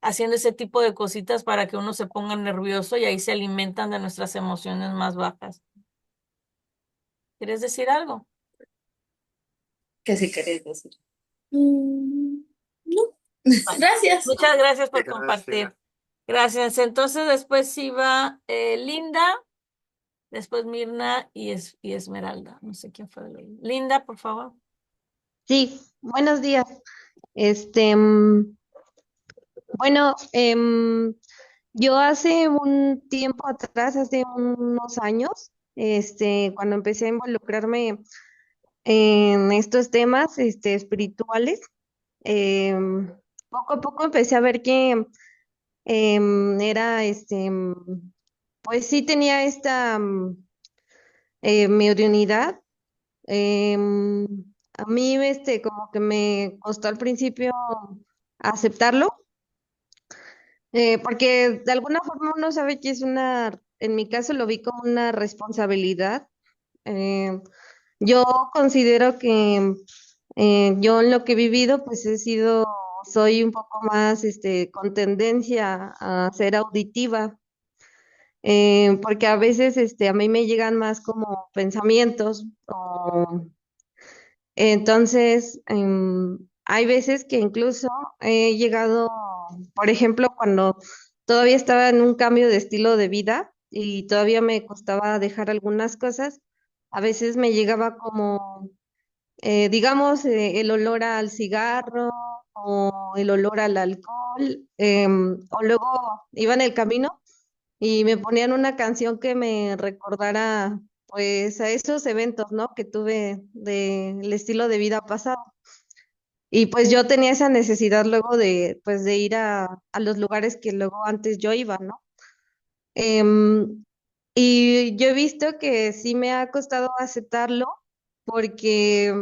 haciendo ese tipo de cositas para que uno se ponga nervioso y ahí se alimentan de nuestras emociones más bajas. ¿Quieres decir algo? Que si querés decir. No, Vale. gracias. Muchas gracias por Gracias. compartir. Gracias. Entonces después iba Linda, después Mirna y Esmeralda. No sé quién fue. Linda, por favor. Sí, buenos días. Este, bueno, yo hace un tiempo atrás, hace unos años, cuando empecé a involucrarme en estos temas, espirituales, poco a poco empecé a ver que era, pues sí tenía esta mediunidad. Em, a mí, como que me costó al principio aceptarlo, porque de alguna forma uno sabe que es en mi caso lo vi como una responsabilidad. Eh, yo considero que yo en lo que he vivido, pues soy un poco más, con tendencia a ser auditiva, porque a veces, a mí me llegan más como pensamientos o entonces, hay veces que incluso he llegado, por ejemplo, cuando todavía estaba en un cambio de estilo de vida y todavía me costaba dejar algunas cosas, a veces me llegaba como, digamos, el olor al cigarro o el olor al alcohol, o luego iba en el camino y me ponían una canción que me recordara pues a esos eventos, ¿no? Que tuve del estilo de vida pasado. Y pues yo tenía esa necesidad luego pues de ir a los lugares que luego antes yo iba, ¿no? Em, Y yo he visto que sí me ha costado aceptarlo porque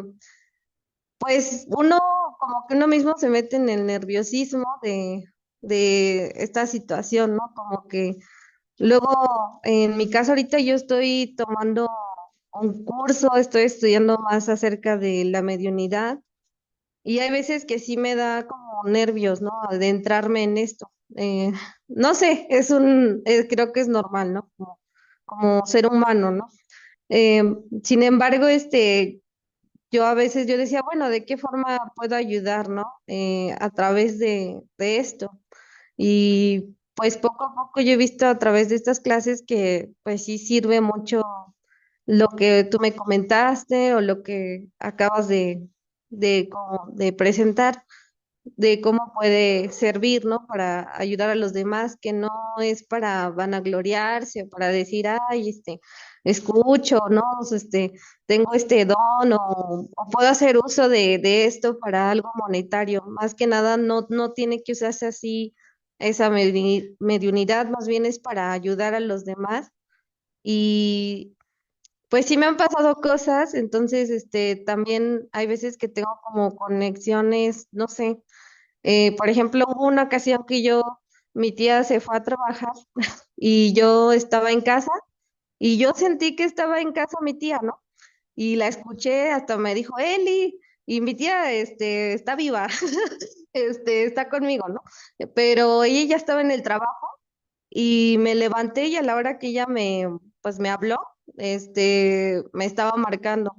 pues uno como que uno mismo se mete en el nerviosismo de esta situación, ¿no? Como que luego, en mi caso ahorita yo estoy tomando un curso, estoy estudiando más acerca de la mediunidad y hay veces que sí me da como nervios, ¿no? De entrarme en esto. Eh, no sé, creo que es normal, ¿no? Como ser humano, ¿no? Eh, Sin embargo, yo a veces yo decía, bueno, ¿de qué forma puedo ayudar, ¿no? A través de esto. Y pues poco a poco yo he visto a través de estas clases que pues sí sirve mucho lo que tú me comentaste o lo que acabas de presentar, de cómo puede servir, ¿no? Para ayudar a los demás, que no es para vanagloriarse o para decir, ay, escucho, ¿no? O sea, tengo este don o puedo hacer uso de esto para algo monetario. Más que nada, no tiene que usarse así esa mediunidad, más bien es para ayudar a los demás. Y pues sí me han pasado cosas, entonces, también hay veces que tengo como conexiones, no sé, por ejemplo, hubo una ocasión que mi tía se fue a trabajar y yo estaba en casa y yo sentí que estaba en casa mi tía, ¿no? Y la escuché, hasta me dijo, Eli, y mi tía, está viva, está conmigo, ¿no? Pero ella ya estaba en el trabajo y me levanté y a la hora que ella pues me habló, me estaba marcando.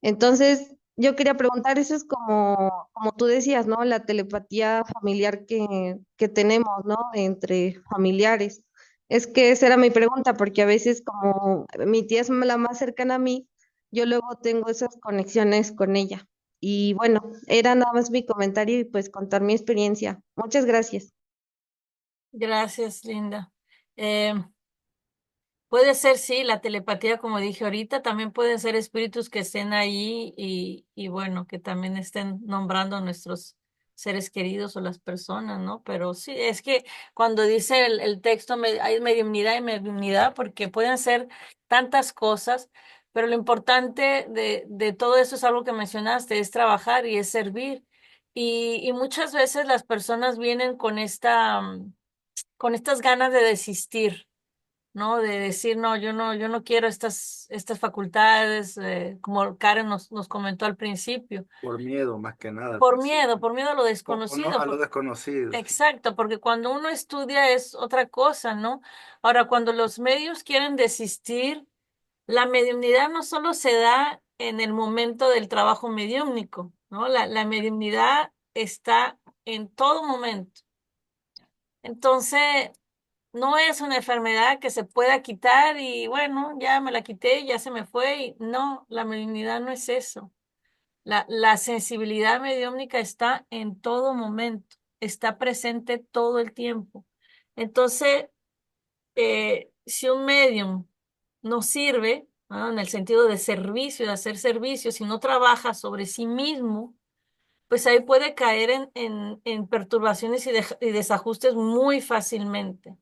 Entonces, yo quería preguntar, eso es como tú decías, ¿no? La telepatía familiar que tenemos, ¿no? Entre familiares. Es que esa era mi pregunta, porque a veces como mi tía es la más cercana a mí, yo luego tengo esas conexiones con ella. Y bueno, era nada más mi comentario y pues contar mi experiencia. Muchas gracias. Gracias, Linda. Eh, Puede ser, sí, la telepatía, como dije ahorita, también pueden ser espíritus que estén ahí y bueno, que también estén nombrando a nuestros seres queridos o las personas, ¿no? Pero sí, es que cuando dice el texto hay mediunidad y mediunidad porque pueden ser tantas cosas, pero lo importante de todo eso es algo que mencionaste, es trabajar y es servir. Y muchas veces las personas vienen con estas ganas de desistir, ¿no? De decir, no, yo no quiero estas facultades, como Karen nos comentó al principio, Por miedo, más que nada, al principio. por miedo a lo O no, desconocido. a lo desconocido, sí. Exacto, porque cuando uno estudia es otra cosa, ¿no? Ahora, cuando los medios quieren desistir, la mediunidad no solo se da en el momento del trabajo mediúmnico, ¿no? La mediunidad está en todo momento. Entonces, no es una enfermedad que se pueda quitar y bueno, ya me la quité, ya se me fue. No, la mediunidad no es eso. La sensibilidad mediúmnica está en todo momento, está presente todo el tiempo. Entonces, si un medium no sirve, ¿no? En el sentido de servicio, de hacer servicio, si no trabaja sobre sí mismo, pues ahí puede caer en perturbaciones y desajustes muy fácilmente.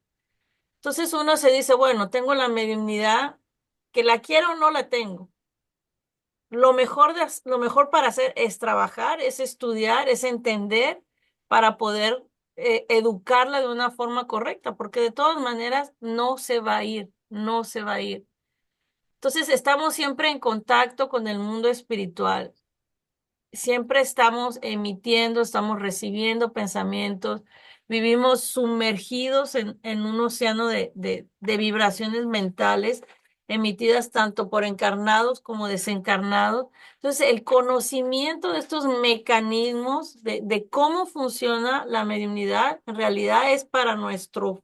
Entonces uno se dice, bueno, tengo la mediunidad, que la quiero o no la tengo. Lo mejor para hacer es trabajar, es estudiar, es entender para poder educarla de una forma correcta, porque de todas maneras no se va a ir, no se va a ir. Entonces estamos siempre en contacto con el mundo espiritual. Siempre estamos emitiendo, estamos recibiendo pensamientos, vivimos sumergidos en un océano de vibraciones mentales emitidas tanto por encarnados como desencarnados. Entonces, el conocimiento de estos mecanismos de cómo funciona la mediunidad en realidad es para nuestro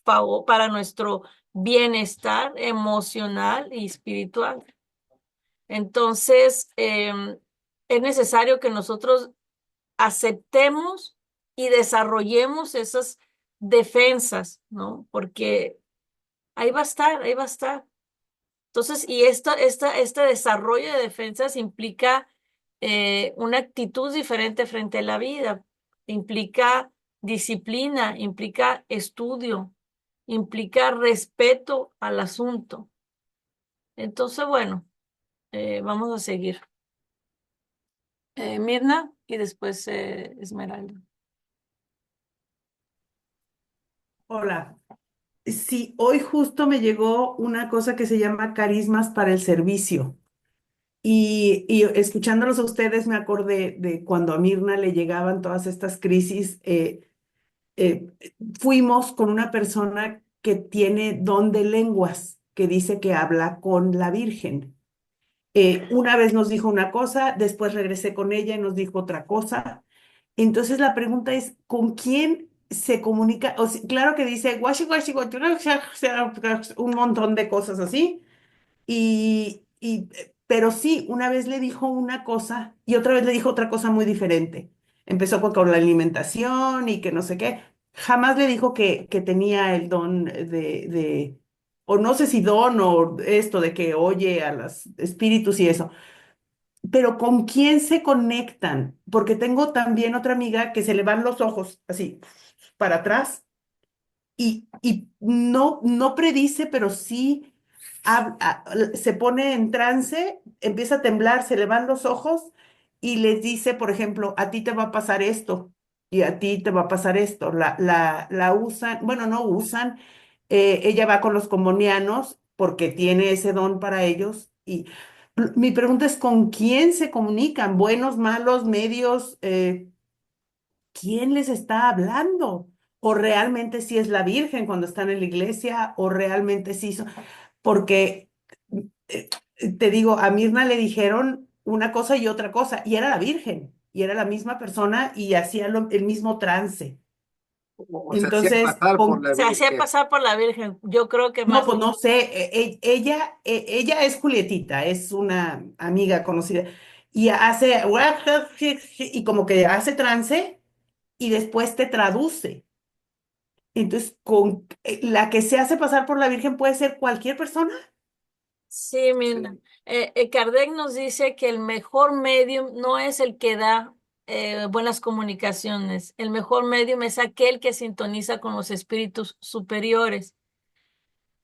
favor, para nuestro bienestar emocional y espiritual. Entonces, es necesario que nosotros aceptemos y desarrollemos esas defensas, ¿no? Porque ahí va a estar, ahí va a estar. Entonces, y este desarrollo de defensas implica una actitud diferente frente a la vida, implica disciplina, implica estudio, implica respeto al asunto. Entonces, bueno, vamos a seguir. Mirna y después Esmeralda. Hola. Sí, hoy justo me llegó una cosa que se llama carismas para el servicio. Y escuchándolos a ustedes me acordé de cuando a Mirna le llegaban todas estas crisis. Eh, Fuimos con una persona que tiene don de lenguas, que dice que habla con la Virgen. Una vez nos dijo una cosa, después regresé con ella y nos dijo otra cosa. Entonces la pregunta es, ¿con quién se comunica? O sea, claro que dice "Washi, washi, washi", un montón de cosas así, pero sí, una vez le dijo una cosa y otra vez le dijo otra cosa muy diferente. Empezó con la alimentación y que no sé qué. Jamás le dijo que tenía el don o no sé si don o esto de que oye a los espíritus y eso. Pero ¿con quién se conectan? Porque tengo también otra amiga que se le van los ojos así para atrás y no predice, pero sí se pone en trance, empieza a temblar, se le van los ojos y les dice, por ejemplo, a ti te va a pasar esto y a ti te va a pasar esto. La usan, bueno, no usan, ella va con los comunianos porque tiene ese don para ellos y mi pregunta es, ¿con quién se comunican? ¿Buenos, malos, medios? ¿Quién les está hablando? ¿O realmente sí es la Virgen cuando están en la iglesia? ¿O realmente sí son? Porque eh, te digo, a Mirna le dijeron una cosa y otra cosa, y era la Virgen, y era la misma persona y hacía el mismo trance. O se hacía Entonces, pasar por la Se hacía Virgen. pasar por la Virgen. Yo creo que no, más pues no sé, ella es Julietita, es una amiga conocida, y hace, y como que hace trance y después te traduce. Entonces, la que se hace pasar por la Virgen puede ser cualquier persona. sí, mira. Kardec nos dice que el mejor medium no es el que da buenas comunicaciones. El mejor medium es aquel que sintoniza con los espíritus superiores.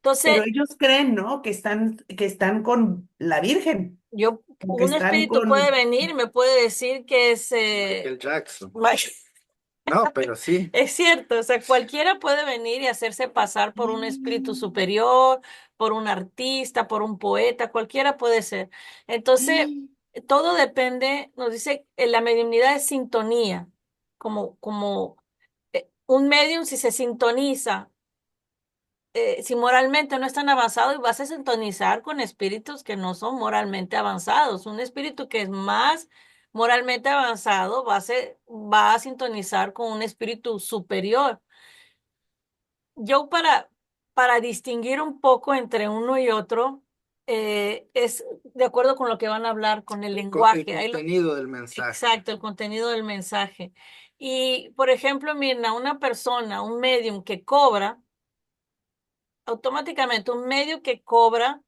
Pero Entonces, ellos creen, ¿no? Que están con la Virgen, o que un están espíritu puede con... venir y me puede decir que es... Michael Jackson. Ma- No, pero sí. Es cierto, o sea, cualquiera puede venir y hacerse pasar por un espíritu superior, por un artista, por un poeta, cualquiera puede ser. Entonces, todo depende, nos dice, la mediunidad es sintonía, como un medium si se sintoniza, si moralmente no es tan avanzado y vas a sintonizar con espíritus que no son moralmente avanzados. Un espíritu que es más moralmente avanzado va a sintonizar con un espíritu superior. Yo para distinguir un poco entre uno y otro, es de acuerdo con lo que van a hablar, con el El lenguaje. contenido del mensaje. Exacto, el contenido del mensaje. Y, por ejemplo, Mirna, una persona, un medium que cobra, automáticamente un medio que cobra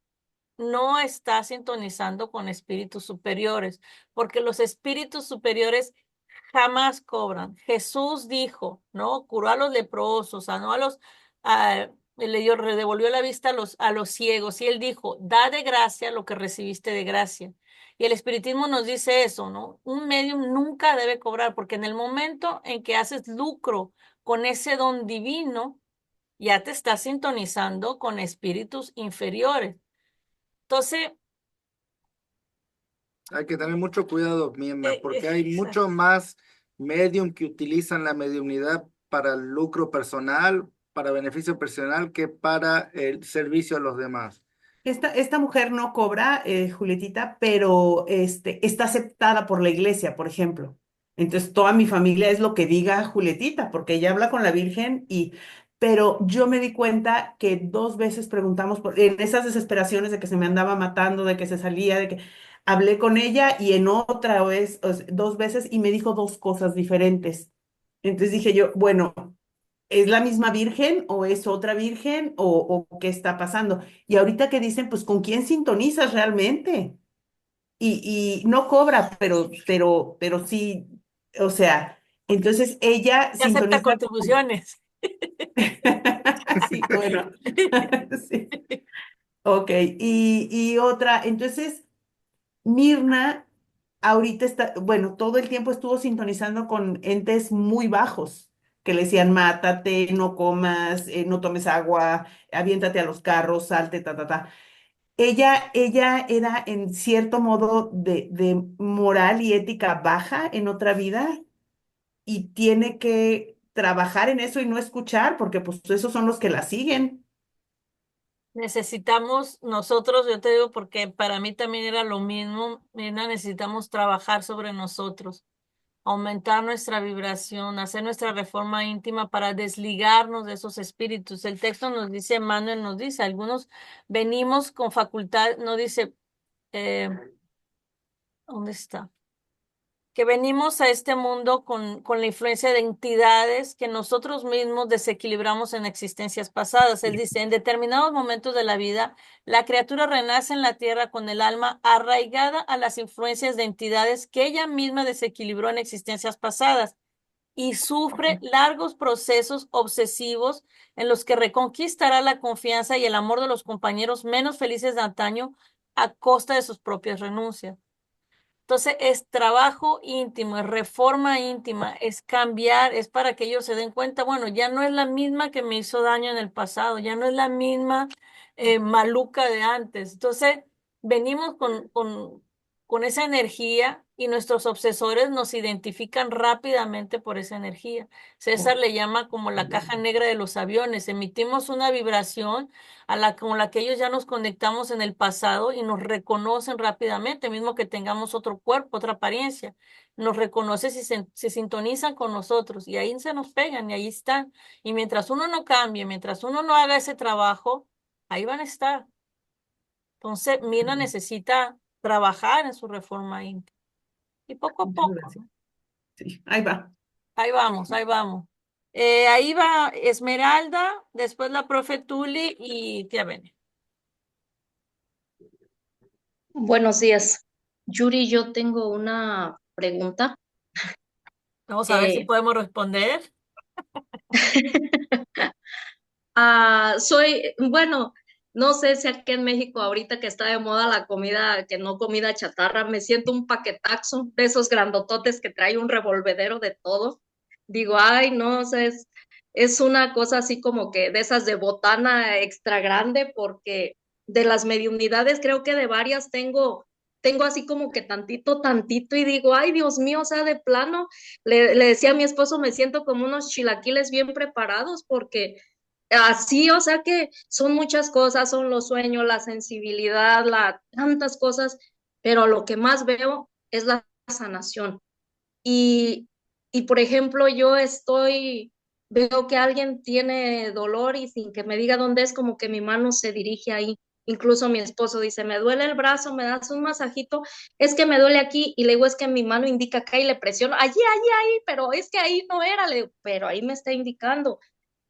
no está sintonizando con espíritus superiores, porque los espíritus superiores jamás cobran. Jesús dijo, ¿no? Curó a los leprosos, sanó le devolvió la vista a los ciegos, y él dijo, da de gracia lo que recibiste de gracia. Y el espiritismo nos dice eso, ¿no? Un medium nunca debe cobrar, porque en el momento en que haces lucro con ese don divino, ya te estás sintonizando con espíritus inferiores. Entonces, Hay que tener mucho cuidado, Mirna, porque hay mucho más medium que utilizan la mediunidad para el lucro personal, para beneficio personal, que para el servicio a los demás. Esta mujer no cobra, Julietita, pero está aceptada por la iglesia, por ejemplo. Entonces, toda mi familia es lo que diga Julietita, porque ella habla con la Virgen pero yo me di cuenta que 2 veces preguntamos en esas desesperaciones de que se me andaba matando, de que se salía, de que hablé con ella y en otra vez, 2 veces y me dijo 2 cosas diferentes. Entonces dije yo, bueno, ¿es la misma virgen o es otra virgen o qué está pasando? Y ahorita que dicen, pues, ¿con quién sintonizas realmente? Y no cobra, pero sí, o sea, entonces ella ya acepta sintoniza contribuciones. Sí, bueno. Sí. Ok, y otra, entonces Mirna ahorita está, bueno, todo el tiempo estuvo sintonizando con entes muy bajos, que le decían, mátate, no comas, no tomes agua, aviéntate a los carros, salte, ta, ta, ta. Ella era en cierto modo de moral y ética baja en otra vida y tiene que trabajar en eso y no escuchar, porque pues esos son los que la siguen. Necesitamos nosotros, yo te digo, porque para mí también era lo mismo, Mirna, necesitamos trabajar sobre nosotros, aumentar nuestra vibración, hacer nuestra reforma íntima para desligarnos de esos espíritus. El texto nos dice, Manuel nos dice, algunos venimos con facultad, no dice, eh, ¿dónde está? Que venimos a este mundo con la influencia de entidades que nosotros mismos desequilibramos en existencias pasadas. Él dice, en determinados momentos de la vida, la criatura renace en la tierra con el alma arraigada a las influencias de entidades que ella misma desequilibró en existencias pasadas y sufre largos procesos obsesivos en los que reconquistará la confianza y el amor de los compañeros menos felices de antaño a costa de sus propias renuncias. Entonces es trabajo íntimo, es reforma íntima, es cambiar, es para que ellos se den cuenta, bueno, ya no es la misma que me hizo daño en el pasado, ya no es la misma maluca de antes. Entonces venimos con esa energía y nuestros obsesores nos identifican rápidamente por esa energía. César le llama como la caja negra de los aviones, emitimos una vibración con la que ellos ya nos conectamos en el pasado y nos reconocen rápidamente, mismo que tengamos otro cuerpo, otra apariencia. Nos reconoce si se sintonizan con nosotros y ahí se nos pegan y ahí están. Y mientras uno no cambie, mientras uno no haga ese trabajo, ahí van a estar. Entonces, Mina necesita trabajar en su reforma íntima. Y poco a Muchas poco, gracias. ¿no? Sí, ahí va. Ahí vamos, ahí vamos. Ahí va Esmeralda, después la profe Tuli y tía Bene. Buenos días. Yuri, yo tengo una pregunta. Vamos a ver si Eh, podemos responder. bueno, no sé si aquí en México ahorita que está de moda la comida, que no comida chatarra, me siento un paquetaxo de esos grandototes que trae un revolvedero de todo. Digo, ay, no, o sea, es una cosa así como que de esas de botana extra grande, porque de las mediunidades creo que de varias tengo así como que tantito, tantito, y digo, ay, Dios mío, o sea, de plano, le decía a mi esposo, me siento como unos chilaquiles bien preparados, porque así, o sea que son muchas cosas, son los sueños, la sensibilidad, tantas cosas, pero lo que más veo es la sanación. Y, y por ejemplo, veo que alguien tiene dolor y sin que me diga dónde es, como que mi mano se dirige ahí. Incluso mi esposo dice, me duele el brazo, me das un masajito, es que me duele aquí, y le digo, es que mi mano indica acá y le presiono, allí, allí, ahí, pero es que ahí no era, le digo, pero ahí me está indicando.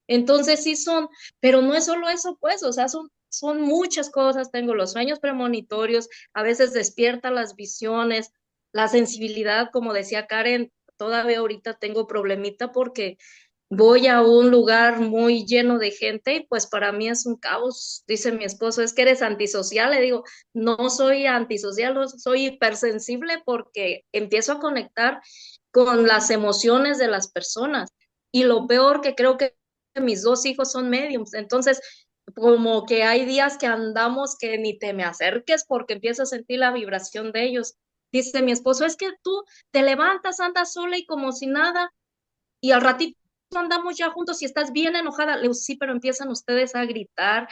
Entonces sí son, pero no es solo eso, pues, o sea, son muchas cosas. Tengo los sueños premonitorios, a veces despierta las visiones, la sensibilidad, como decía Karen, todavía ahorita tengo problemita porque voy a un lugar muy lleno de gente y pues para mí es un caos. Dice mi esposo, es que eres antisocial. Le digo, no soy antisocial, no, soy hipersensible porque empiezo a conectar con las emociones de las personas. Y lo peor que creo que mis dos hijos son mediums, entonces como que hay días que andamos que ni te me acerques porque empiezo a sentir la vibración de ellos. Dice mi esposo, es que tú te levantas, andas sola y como si nada, y al ratito andamos ya juntos y estás bien enojada. Le digo, sí, pero empiezan ustedes a gritar,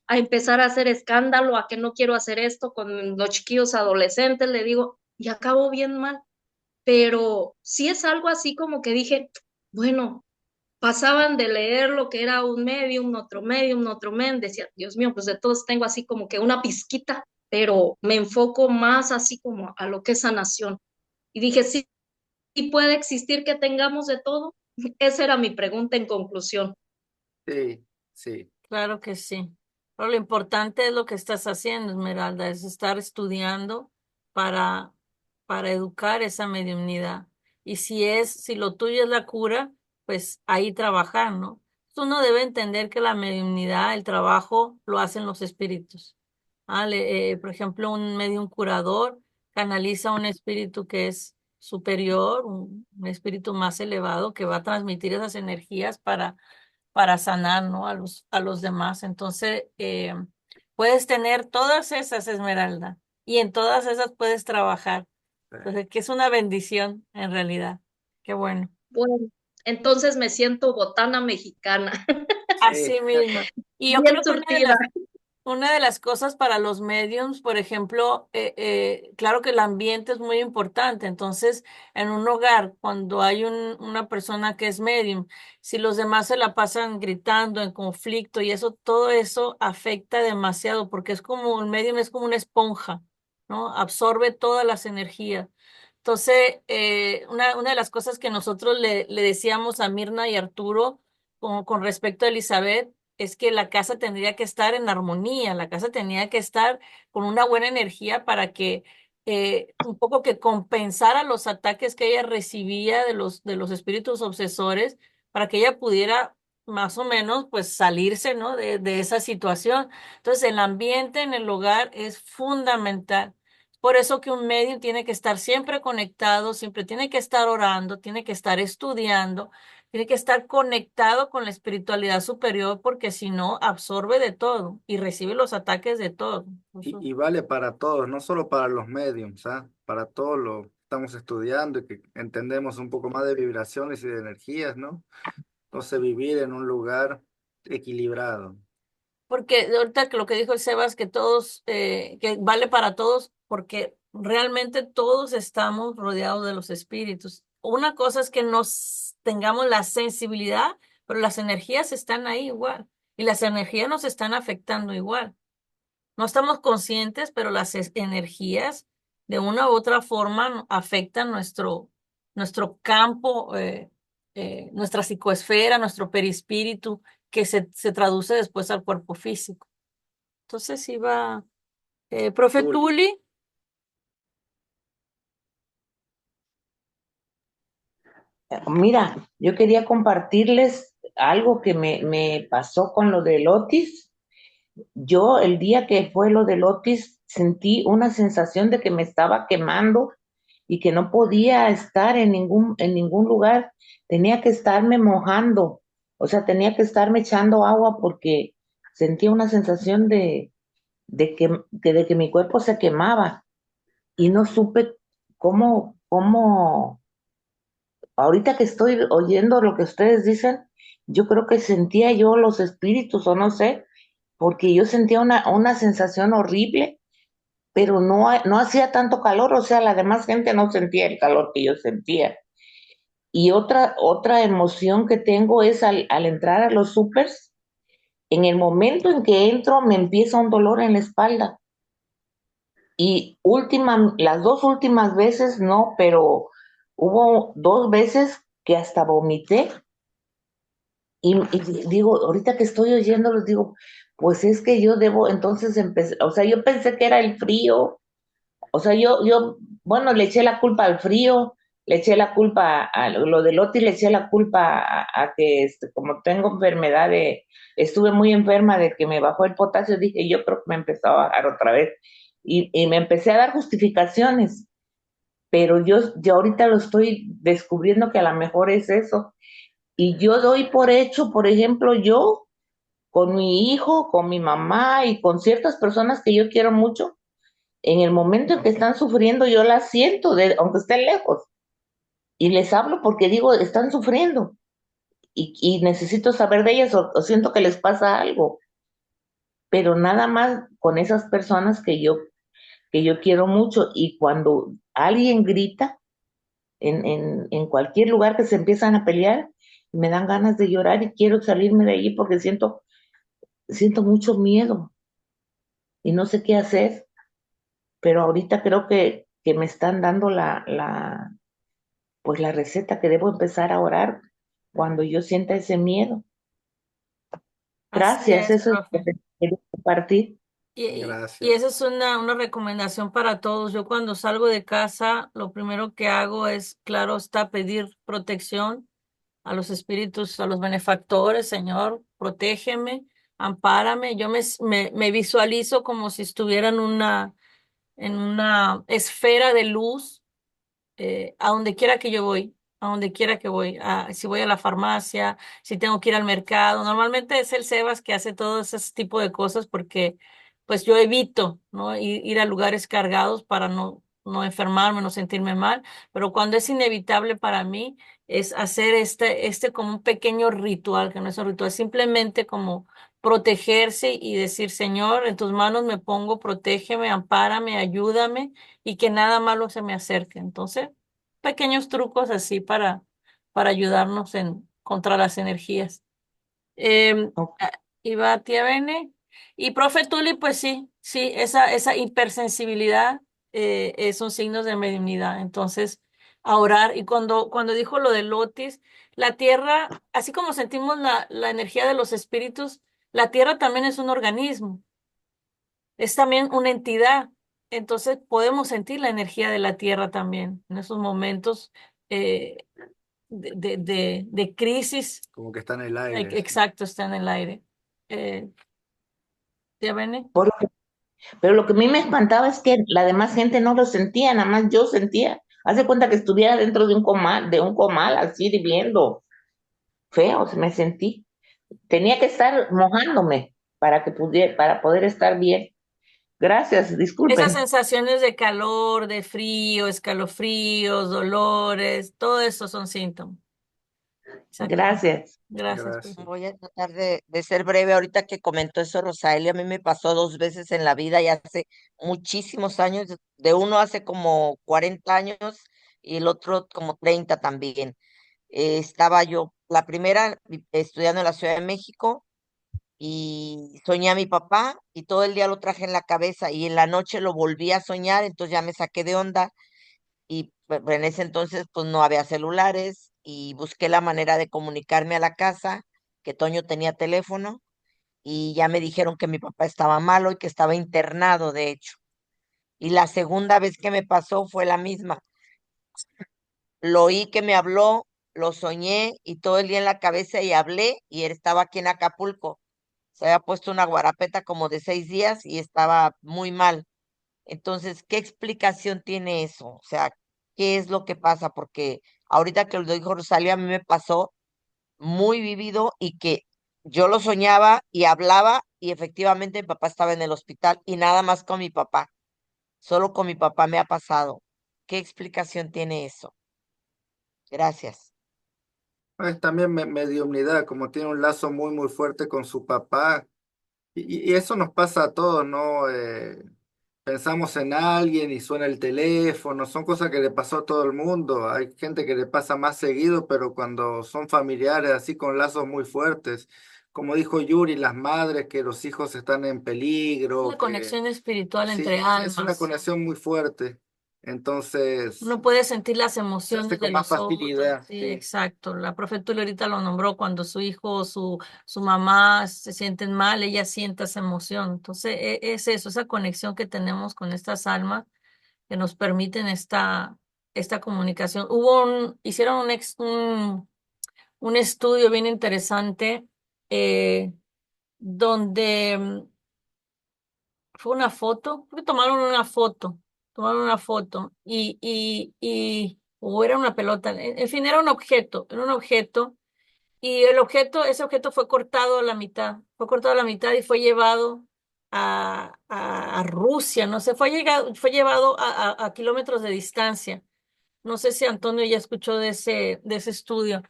a empezar a hacer escándalo, a que no quiero hacer esto con los chiquillos adolescentes, le digo, y acabo bien mal. Pero sí es algo así como que dije, bueno, pasaban de leer lo que era un medium, otro medium, decía, Dios mío, pues de todos tengo así como que una pizquita, pero me enfoco más así como a lo que es sanación. Y dije, sí, sí puede existir que tengamos de todo. Esa era mi pregunta en conclusión. Sí, sí. Claro que sí. Pero lo importante es lo que estás haciendo, Esmeralda, es estar estudiando para, para educar esa mediunidad. Y si lo tuyo es la cura, pues ahí trabajar, ¿no? uno debe entender que la mediunidad, el trabajo, lo hacen los espíritus. Por ejemplo, un medium curador canaliza un espíritu que es superior, un espíritu más elevado que va a transmitir esas energías para sanar, ¿no? A los demás. Entonces, puedes tener todas esas, Esmeralda, y en todas esas puedes trabajar. Entonces, que es una bendición en realidad. Qué bueno. Bueno, entonces me siento botana mexicana, Así mismo. Y yo bien creo que surtida. una de las cosas para los mediums, por ejemplo, claro que el ambiente es muy importante. Entonces, en un hogar, cuando hay una persona que es medium, si los demás se la pasan gritando en conflicto y eso, todo eso afecta demasiado porque es como un medium, es como una esponja, ¿no? Absorbe todas las energías. Entonces, una de las cosas que nosotros le decíamos a Mirna y Arturo con respecto a Elizabeth es que la casa tendría que estar en armonía, la casa tenía que estar con una buena energía para que un poco que compensara los ataques que ella recibía de los espíritus obsesores, para que ella pudiera más o menos pues salirse, ¿no? De esa situación. Entonces el ambiente en el hogar es fundamental. Por eso que un medio tiene que estar siempre conectado, siempre tiene que estar orando, tiene que estar estudiando, tiene que estar conectado con la espiritualidad superior porque si no absorbe de todo y recibe los ataques de todo. Y vale para todos, no solo para los mediums, ¿ah? Para todos los que estamos estudiando y que entendemos un poco más de vibraciones y de energías, ¿no? Entonces vivir en un lugar equilibrado. Porque ahorita que lo que dijo el Sebas, que todos, que vale para todos, porque realmente todos estamos rodeados de los espíritus. Una cosa es que nos tengamos la sensibilidad, pero las energías están ahí igual y las energías nos están afectando igual. No estamos conscientes, pero las energías de una u otra forma afectan nuestro campo, nuestra psicoesfera, nuestro perispíritu, que se traduce después al cuerpo físico. Entonces iba, profe Tul- Tuli, Mira, yo quería compartirles algo que me pasó con lo del Otis. Yo el día que fue lo del Otis sentí una sensación de que me estaba quemando y que no podía estar en ningún lugar. Tenía que estarme mojando, o sea, tenía que estarme echando agua porque sentía una sensación de que mi cuerpo se quemaba y no supe cómo. Ahorita que estoy oyendo lo que ustedes dicen, yo creo que sentía yo los espíritus, o no sé, porque yo sentía una sensación horrible, pero no hacía tanto calor, o sea, la demás gente no sentía el calor que yo sentía. Y otra emoción que tengo es al entrar a los supers, en el momento en que entro me empieza un dolor en la espalda. Y las dos últimas veces no, pero hubo dos veces que hasta vomité. Y digo, ahorita que estoy oyéndolos, digo, pues es que yo debo, entonces empecé, o sea, yo pensé que era el frío, o sea, bueno, le eché la culpa al frío, le eché la culpa a lo del Oti, le eché la culpa a que, como tengo enfermedad estuve muy enferma de que me bajó el potasio, dije, yo creo que me empezó a bajar otra vez, y me empecé a dar justificaciones, pero yo ahorita lo estoy descubriendo que a lo mejor es eso, y yo doy por hecho, por ejemplo, yo con mi hijo, con mi mamá y con ciertas personas que yo quiero mucho, en el momento en que están sufriendo, yo las siento, aunque estén lejos, y les hablo porque digo, están sufriendo y necesito saber de ellas o siento que les pasa algo, pero nada más con esas personas que yo quiero mucho. Y cuando alguien grita en cualquier lugar que se empiezan a pelear, me dan ganas de llorar y quiero salirme de allí porque siento mucho miedo y no sé qué hacer, pero ahorita creo que me están dando pues la receta que debo empezar a orar cuando yo sienta ese miedo. así Gracias, es, eso es lo profe. que quería compartir. Y esa es una recomendación para todos. Yo cuando salgo de casa, lo primero que hago es, claro está, pedir protección a los espíritus, a los benefactores, Señor, protégeme, ampárame. Yo me visualizo como si estuviera en una esfera de luz, a donde quiera que yo voy, a donde quiera que voy, si voy a la farmacia, si tengo que ir al mercado. Normalmente es el Sebas que hace todo ese tipo de cosas porque pues yo evito, ¿no? Ir a lugares cargados para no enfermarme, no sentirme mal, pero cuando es inevitable para mí es hacer este como un pequeño ritual, que no es un ritual, simplemente como protegerse y decir, Señor, en tus manos me pongo, protégeme, ampárame, ayúdame y que nada malo se me acerque. Entonces, pequeños trucos así para ayudarnos contra las energías. Ok. Iba tía Bene. Y profe Tuli, pues sí, sí, esa hipersensibilidad son signos de mediunidad. Entonces, a orar. Y cuando dijo lo del Otis, la tierra, así como sentimos la energía de los espíritus, la tierra también es un organismo, es también una entidad. Entonces podemos sentir la energía de la tierra también en esos momentos eh, de crisis. Como que está en el aire. Exacto, está en el aire. Eh, ¿Ya ven? Por lo que- Pero lo que a mí me espantaba es que la demás gente no lo sentía, nada más yo sentía. Hace cuenta que estuviera dentro de un comal, así viviendo. Feo, se me sentí. Tenía que estar mojándome para poder estar bien. Gracias, Esas disculpen. sensaciones de calor, de frío, escalofríos, dolores, todo eso son síntomas. Exactamente. Gracias. Gracias, Gracias. profe. Voy a tratar de ser breve. Ahorita que comentó eso Rosalia, a mí me pasó 2 veces en la vida y hace muchísimos años, de uno hace como 40 años y el otro como 30 también. Estaba yo, la primera, estudiando en la Ciudad de México y soñé a mi papá y todo el día lo traje en la cabeza y en la noche lo volví a soñar, entonces ya me saqué de onda y en ese entonces pues no había celulares y busqué la manera de comunicarme a la casa, que Toño tenía teléfono y ya me dijeron que mi papá estaba malo y que estaba internado, de hecho. Y la segunda vez que me pasó fue la misma. Lo oí que me habló, lo soñé y todo el día en la cabeza y hablé y él estaba aquí en Acapulco. Se había puesto una guarapeta como de 6 días y estaba muy mal. Entonces, ¿qué explicación tiene eso? O sea, ¿qué es lo que pasa? Porque ahorita que lo dijo Rosalia, a mí me pasó muy vivido y que yo lo soñaba y hablaba y efectivamente mi papá estaba en el hospital y nada más con mi papá. Solo con mi papá me ha pasado. ¿Qué explicación tiene eso? Gracias. Es también mediunidad, como tiene un lazo muy, muy fuerte con su papá. Y eso nos pasa a todos, ¿no? Pensamos en alguien y suena el teléfono, son cosas que le pasó a todo el mundo. Hay gente que le pasa más seguido, pero cuando son familiares, así con lazos muy fuertes, como dijo Yuri, las madres, que los hijos están en Una peligro, que conexión espiritual entre sí, es una almas. conexión muy fuerte. Entonces, Uno puede sentir las se hace emociones de con más los otros. facilidad, Sí, sí. exacto. La profe Tula ahorita lo nombró cuando su hijo o su mamá se sienten mal, ella siente esa emoción. Entonces, es eso, esa conexión que tenemos con estas almas que nos permiten esta comunicación. Hicieron un estudio bien interesante eh, donde fue una foto, creo que tomaron una foto o era una pelota, en fin, era un objeto, y ese objeto fue cortado a la mitad y fue llevado a Rusia, no sé, fue llevado a kilómetros de distancia. No sé si Antonio ya escuchó de ese estudio.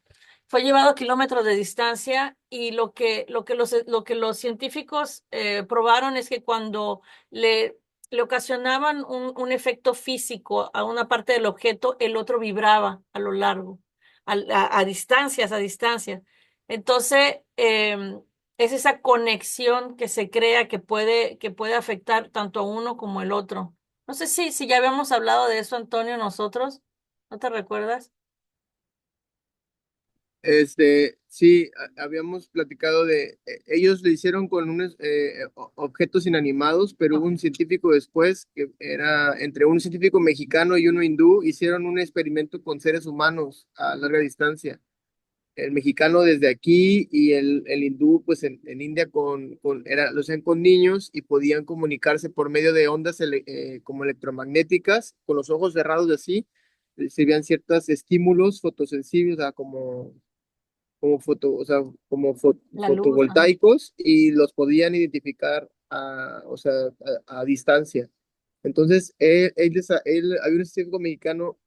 Fue llevado a kilómetros de distancia y lo que los científicos probaron es que cuando le ocasionaban un efecto físico a una parte del objeto, el otro vibraba a lo largo, a distancias, a distancias. Entonces, es esa conexión que se crea que puede afectar tanto a uno como el otro. No sé si ya habíamos hablado de eso, Antonio, nosotros. ¿No te recuerdas? Sí, habíamos platicado ellos lo hicieron con unos objetos inanimados, pero hubo un científico después, que era entre un científico mexicano y uno hindú, hicieron un experimento con seres humanos a larga distancia. el mexicano desde aquí y el hindú, pues en India lo hacían con niños y podían comunicarse por medio de ondas como electromagnéticas, con los ojos cerrados así, recibían ciertos estímulos fotosensibles, o sea, o sea, La luz, ajá. fotovoltaicos y los podían identificar o sea, a distancia. Entonces, había un científico mexicano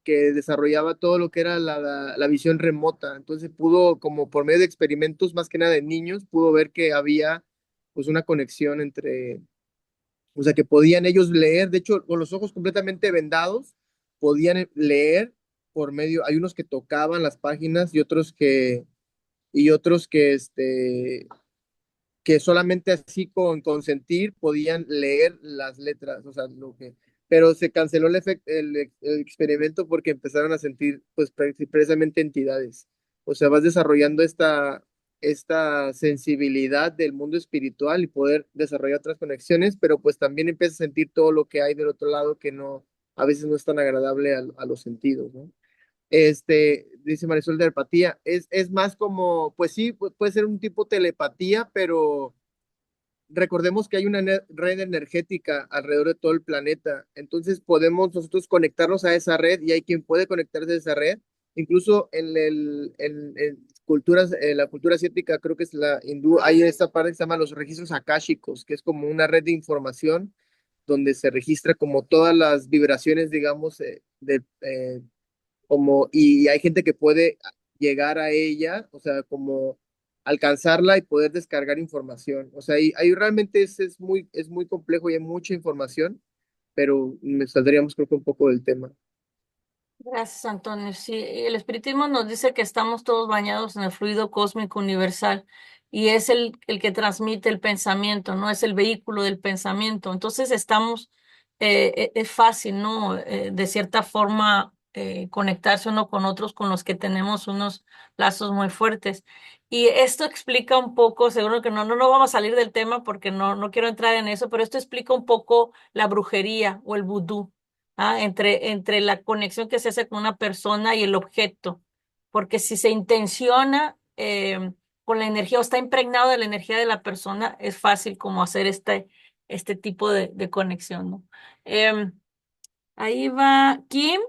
que desarrollaba todo lo que era la visión remota. Entonces pudo, como por medio de experimentos, más que nada de niños, pudo ver que había pues una conexión o sea, que podían ellos leer, de hecho, con los ojos completamente vendados, podían leer por medio, hay unos que tocaban las páginas y otros que solamente así con consentir podían leer las letras, o sea, pero se canceló el experimento porque empezaron a sentir, pues, precisamente entidades. O sea, vas desarrollando esta sensibilidad del mundo espiritual y poder desarrollar otras conexiones, pero pues también empiezas a sentir todo lo que hay del otro lado que a veces no es tan agradable a los sentidos, ¿no? Dice Marisol de empatía, es más como, pues sí, puede ser un tipo telepatía, pero recordemos que hay una red energética alrededor de todo el planeta, entonces podemos nosotros conectarnos a esa red y hay quien puede conectarse a esa red, incluso en culturas, la cultura asiática, creo que es la hindú, hay esta parte que se llama los registros akáshicos, que es como una red de información donde se registra como todas las vibraciones, digamos, y hay gente que puede llegar a ella, o sea, como alcanzarla y poder descargar información. O sea, ahí realmente es muy complejo y hay mucha información, pero me saldríamos creo que un poco del tema. Gracias, Antonio. Sí, el espiritismo nos dice que estamos todos bañados en el fluido cósmico universal y es el que transmite el pensamiento, ¿no? Es el vehículo del pensamiento. Entonces es fácil, ¿no? De cierta forma, conectarse uno con otros con los que tenemos unos lazos muy fuertes. Y esto explica un poco, seguro que no vamos a salir del tema porque no quiero entrar en eso, pero esto explica un poco la brujería o el vudú. Entre la conexión que se hace con una persona y el objeto, porque si se intenciona con la energía o está impregnado de la energía de la persona, es fácil como hacer este tipo de conexión, ¿no? Em, Ahí va Kim,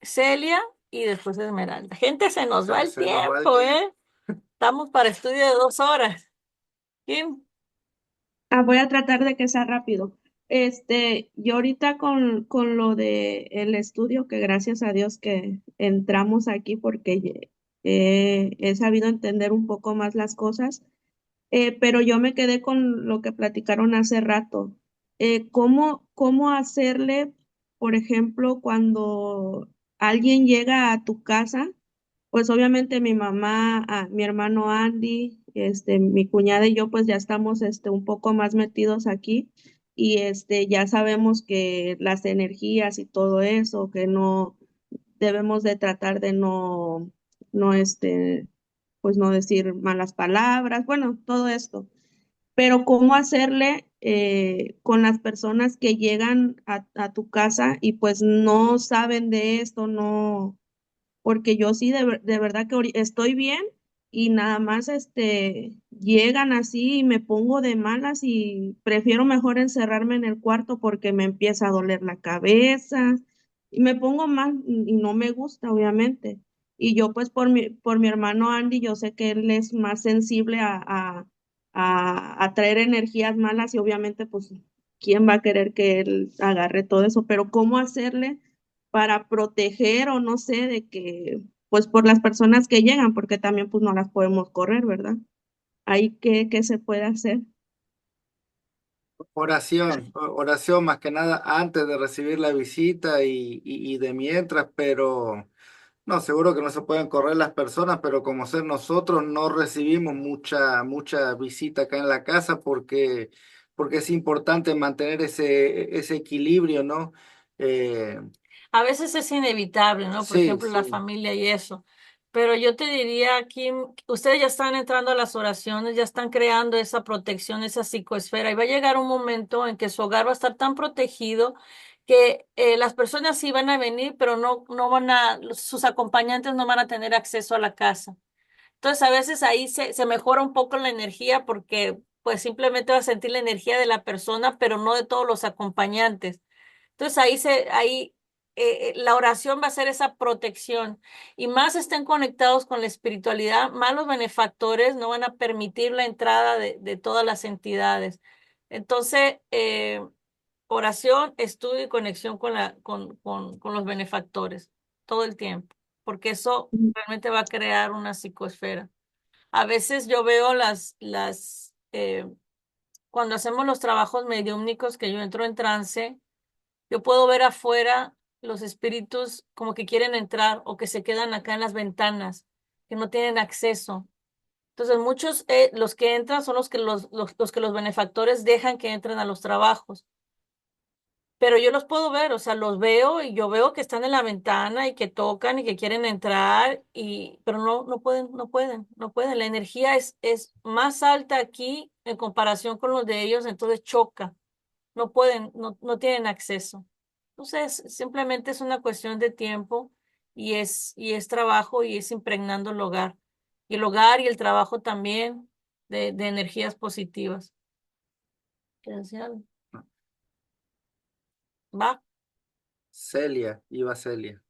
Celia y después Esmeralda. Gente, se nos va el Se nos va el tiempo, tiempo. ¿eh? Estamos para estudio de 2 horas. Kim. Voy a tratar de que sea rápido. Yo ahorita con lo de el estudio, que gracias a Dios que entramos aquí porque he sabido entender un poco más las cosas, pero yo me quedé con lo que platicaron hace rato. ¿Cómo hacerle, por ejemplo, cuando alguien llega a tu casa? Pues obviamente mi mamá, mi hermano Andy, mi cuñada y yo pues ya estamos un poco más metidos aquí y ya sabemos que las energías y todo eso, que no debemos de tratar de no pues no decir malas palabras, bueno, todo esto. Pero ¿cómo hacerle con las personas que llegan a tu casa y pues no saben de esto, no, porque yo sí de verdad que estoy bien y nada más llegan así y me pongo de malas y prefiero mejor encerrarme en el cuarto porque me empieza a doler la cabeza y me pongo mal y no me gusta obviamente. Y yo pues por mi hermano Andy, yo sé que él es más sensible a atraer energías malas y obviamente pues quién va a querer que él agarre todo eso, pero ¿cómo hacerle para proteger o no sé, de que, pues por las personas que llegan, porque también pues no las podemos correr, ¿verdad? Ahí qué se puede hacer. Oración más que nada antes de recibir la visita y de mientras, pero no, seguro que no se pueden correr las personas, pero como ser nosotros no recibimos mucha visita acá en la casa porque es importante mantener ese equilibrio, ¿no? Eh, A veces es inevitable, ¿no? Por sí, ejemplo, la sí. familia y eso. Pero yo te diría, Kim, ustedes ya están entrando a las oraciones, ya están creando esa protección, esa psicoesfera, y va a llegar un momento en que su hogar va a estar tan protegido que las personas sí van a venir, pero no van sus acompañantes no van a tener acceso a la casa. Entonces a veces ahí se mejora un poco la energía porque pues simplemente va a sentir la energía de la persona, pero no de todos los acompañantes. Entonces la oración va a ser esa protección y más estén conectados con la espiritualidad, más los benefactores no van a permitir la entrada de todas las entidades. Entonces, oración, estudio y conexión con los benefactores todo el tiempo, porque eso realmente va a crear una psicosfera. A veces yo veo cuando hacemos los trabajos mediúmnicos que yo entro en trance, yo puedo ver afuera los espíritus como que quieren entrar o que se quedan acá en las ventanas, que no tienen acceso. Entonces, muchos, los que entran son los que los benefactores dejan que entren a los trabajos. Pero yo los puedo ver, o sea, los veo y yo veo que están en la ventana y que tocan y que quieren entrar, pero no pueden. La energía es más alta aquí en comparación con los de ellos, entonces choca. No pueden, no tienen acceso. Entonces, simplemente es una cuestión de tiempo y es trabajo y es impregnando el hogar. Y el hogar y el trabajo también de energías positivas. ¿Quieres decir algo? Va. Celia, iba Celia.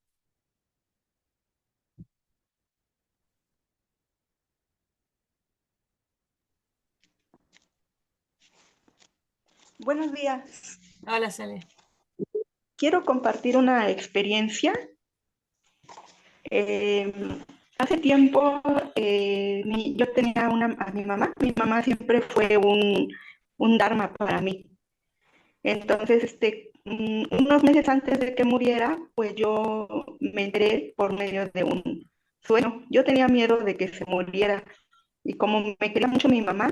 Buenos días. Hola, Celia. Quiero compartir una experiencia. Hace tiempo yo tenía a mi mamá. Mi mamá siempre fue un dharma para mí. Entonces, unos meses antes de que muriera, pues yo me enteré por medio de un sueño. Yo tenía miedo de que se muriera y como me quería mucho mi mamá,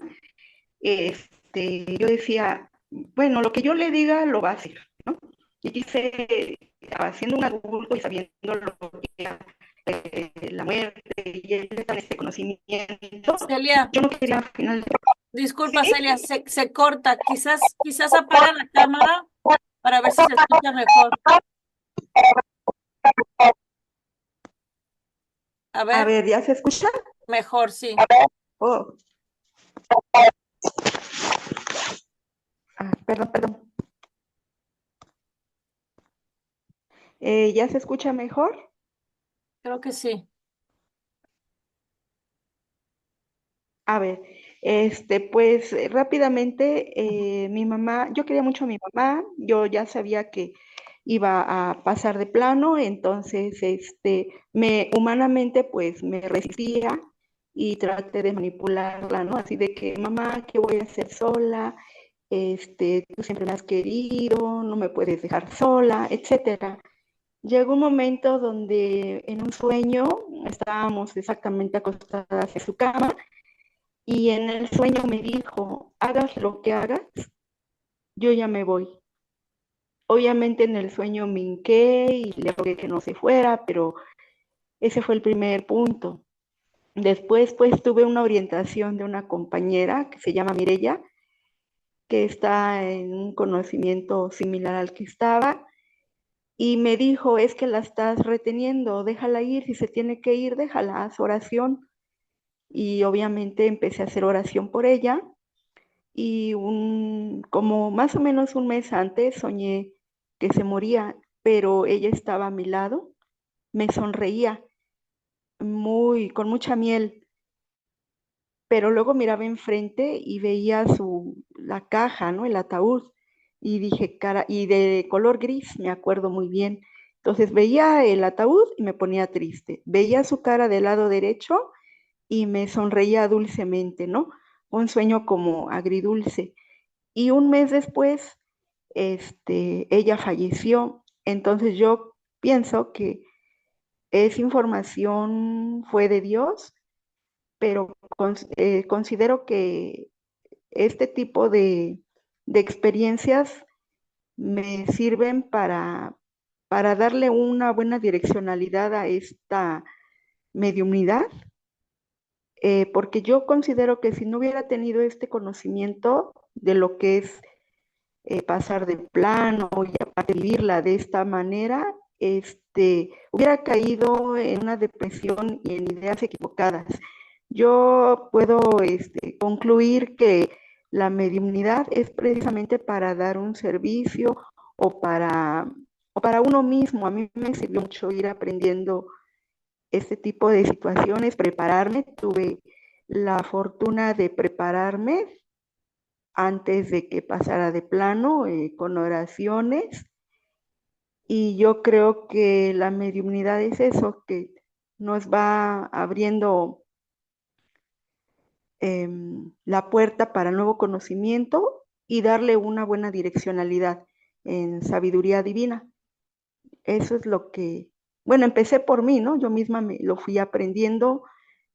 yo decía, bueno, lo que yo le diga lo va a hacer, ¿no? Y quise, haciendo un adulto y sabiendo lo que era la muerte y este conocimiento, Celia, yo no quería al final. disculpa, Celia, se corta. Quizás apaga la cámara para ver si se escucha mejor. A A ver, ver, ¿ya se escucha? mejor, sí. Oh. Perdón. ¿Ya se escucha mejor? Creo que sí. A ver, pues rápidamente, mi mamá, yo quería mucho a mi mamá, yo ya sabía que iba a pasar de plano, entonces, humanamente, pues me resistía y traté de manipularla, ¿no? Así de que, mamá, ¿qué voy a hacer sola? Tú siempre me has querido, no me puedes dejar sola, etcétera. Llegó un momento donde en un sueño estábamos exactamente acostadas en su cama y en el sueño me dijo, hagas lo que hagas, yo ya me voy. Obviamente en el sueño me hinqué y le rogué que no se fuera, pero ese fue el primer punto. Después, pues tuve una orientación de una compañera que se llama Mirella, que está en un conocimiento similar al que estaba, y me dijo, es que la estás reteniendo, déjala ir, si se tiene que ir, déjala, haz oración. Y obviamente empecé a hacer oración por ella, y como más o menos un mes antes soñé que se moría, pero ella estaba a mi lado, me sonreía con mucha miel, pero luego miraba enfrente y veía la caja, ¿no? El ataúd, y dije, cara, y de color gris, me acuerdo muy bien. Entonces veía el ataúd y me ponía triste, veía su cara del lado derecho y me sonreía dulcemente, ¿no? Un sueño como agridulce. Y un mes después, ella falleció. Entonces yo pienso que esa información fue de Dios, pero considero que este tipo de experiencias me sirven para darle una buena direccionalidad a esta mediunidad, porque yo considero que si no hubiera tenido este conocimiento de lo que es pasar de plano y aparte vivirla de esta manera, hubiera caído en una depresión y en ideas equivocadas. Yo puedo concluir que la mediunidad es precisamente para dar un servicio o para uno mismo. A mí me sirvió mucho ir aprendiendo este tipo de situaciones, prepararme. Tuve la fortuna de prepararme antes de que pasara de plano, con oraciones. Y yo creo que la mediunidad es eso, que nos va abriendo la puerta para el nuevo conocimiento y darle una buena direccionalidad en sabiduría divina. Eso es lo que, bueno, empecé por mí, ¿no? Yo misma lo fui aprendiendo,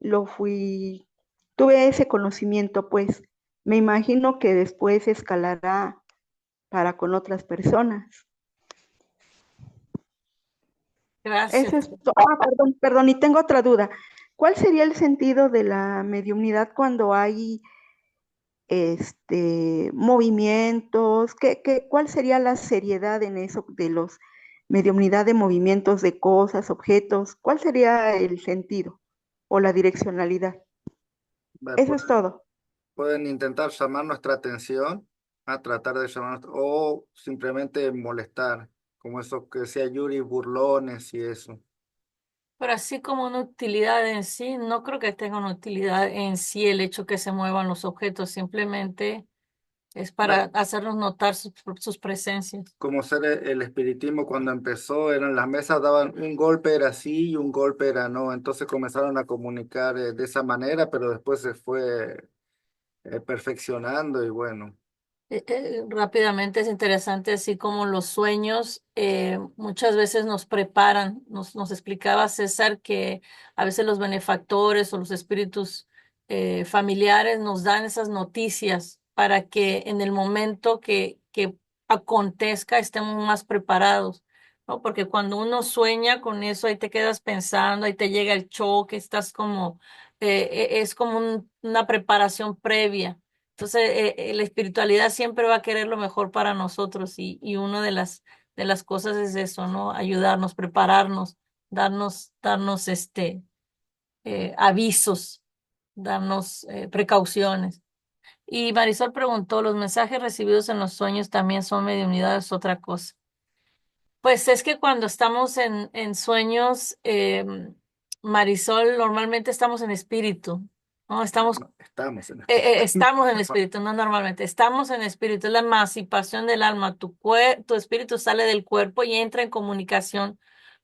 tuve ese conocimiento, pues me imagino que después escalará para con otras personas. Gracias. Eso es perdón, y tengo otra duda. ¿Cuál sería el sentido de la mediunidad cuando hay movimientos? ¿Cuál sería la seriedad en eso de los mediunidad de movimientos de cosas, objetos? ¿Cuál sería el sentido o la direccionalidad? Eso es todo. Pueden intentar llamar nuestra atención, a tratar de llamar, o simplemente molestar, como eso que decía Yuri, burlones y eso. Pero así como una utilidad en sí, no creo que tenga una utilidad en sí el hecho que se muevan los objetos, simplemente es para hacernos notar sus presencias. Como ser el espiritismo cuando empezó, eran las mesas daban un golpe era sí y un golpe era no, entonces comenzaron a comunicar de esa manera, pero después se fue perfeccionando y bueno. Rápidamente es interesante, así como los sueños muchas veces nos preparan. Nos explicaba César que a veces los benefactores o los espíritus familiares nos dan esas noticias para que en el momento que acontezca estemos más preparados, ¿no? Porque cuando uno sueña con eso, ahí te quedas pensando, ahí te llega el choque, estás como, es como una preparación previa. Entonces, la espiritualidad siempre va a querer lo mejor para nosotros y una de las cosas es eso, ¿no? Ayudarnos, prepararnos, darnos avisos, darnos precauciones. Y Marisol preguntó, ¿los mensajes recibidos en los sueños también son mediunidad o es otra cosa? Pues es que cuando estamos en sueños, Marisol, normalmente estamos en espíritu, ¿no? Estamos en Estamos en espíritu, no normalmente, estamos en espíritu, es la emancipación del alma, tu espíritu sale del cuerpo y entra en comunicación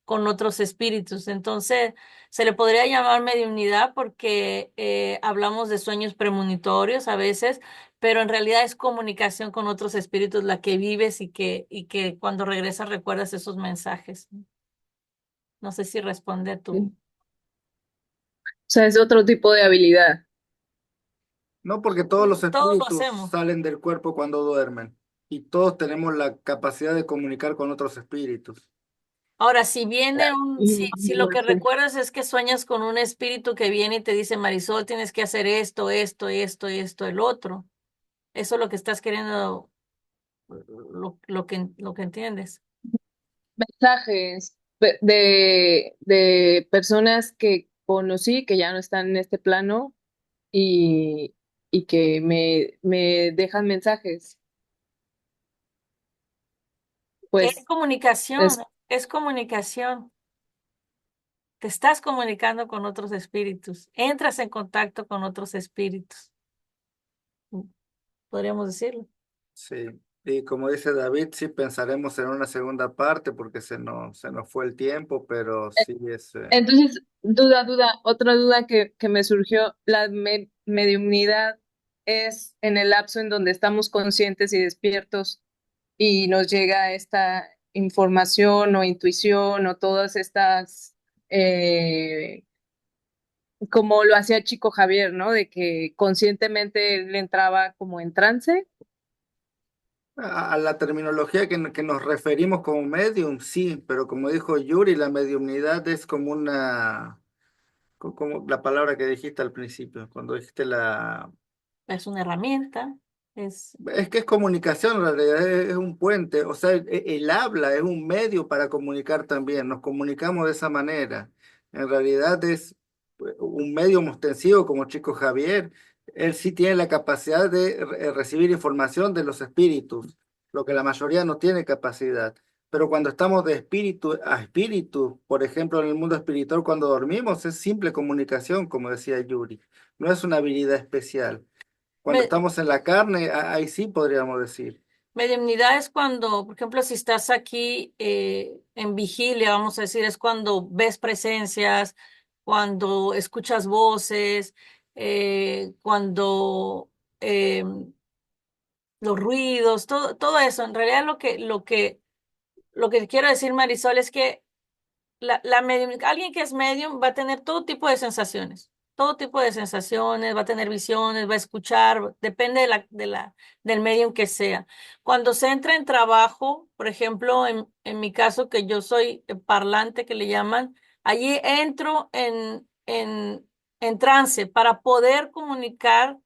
con otros espíritus. Entonces, se le podría llamar mediunidad porque hablamos de sueños premonitorios a veces, pero en realidad es comunicación con otros espíritus la que vives y que cuando regresas recuerdas esos mensajes. No sé si responde a O tu... sea, es otro tipo de habilidad. No, porque todos los Todos lo espíritus hacemos. salen del cuerpo cuando duermen y todos tenemos la capacidad de comunicar con otros espíritus. Ahora, si viene si lo que Sí. recuerdas es que sueñas con un espíritu que viene y te dice, Marisol, tienes que hacer esto, esto, esto, esto, el otro. Eso es lo que estás queriendo, lo que entiendes. Mensajes de personas que conocí que ya no están en este plano y, y que me dejan mensajes. Es Pues comunicación, es, es comunicación. Te estás comunicando con otros espíritus. Entras en contacto con otros espíritus. Podríamos decirlo. Sí, y como dice David, sí pensaremos en una segunda parte porque se nos fue el tiempo, pero sí es... entonces, otra duda que me surgió, la mediunidad es en el lapso en donde estamos conscientes y despiertos y nos llega esta información o intuición o todas estas, como lo hacía Chico Javier, ¿no? De que conscientemente él entraba como en trance. A la terminología que nos referimos como medium, sí, pero como dijo Yuri, la mediumnidad es como como la palabra que dijiste al principio, cuando dijiste Es una herramienta. Es, Es que es comunicación, en realidad es un puente, o sea, el habla es un medio para comunicar también, nos comunicamos de esa manera. En realidad es un medio ostensivo como Chico Javier, él sí tiene la capacidad de recibir información de los espíritus, lo que la mayoría no tiene capacidad. Pero cuando estamos de espíritu a espíritu, por ejemplo, en el mundo espiritual, cuando dormimos, es simple comunicación, como decía Yuri, no es una habilidad especial. Cuando me- estamos en la carne, ahí sí podríamos decir. mediunidad es cuando, por ejemplo, si estás aquí en vigilia, vamos a decir, es cuando ves presencias, cuando escuchas voces, cuando eh, los ruidos, todo eso. En realidad lo que quiero decir, Marisol, es que alguien que es medium va a tener todo tipo de sensaciones, va a tener visiones, va a escuchar, depende del medium que sea. Cuando se entra en trabajo, por ejemplo, en mi caso, que yo soy parlante, que le llaman, allí entro en trance para poder comunicar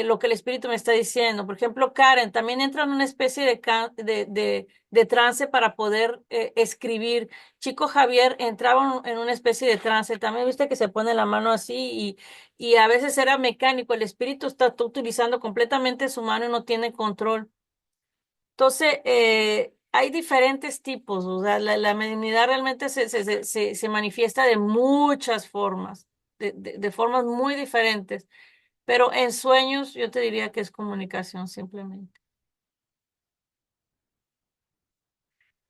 lo que el espíritu me está diciendo. Por ejemplo, Karen también entra en una especie de trance para poder escribir. Chico Javier entraba en una especie de trance. También viste que se pone la mano así y a veces era mecánico. El espíritu está utilizando completamente su mano y no tiene control. Entonces, hay diferentes tipos. O sea, la mediunidad realmente se manifiesta de muchas formas, de formas muy diferentes. Pero en sueños yo te diría que es comunicación simplemente.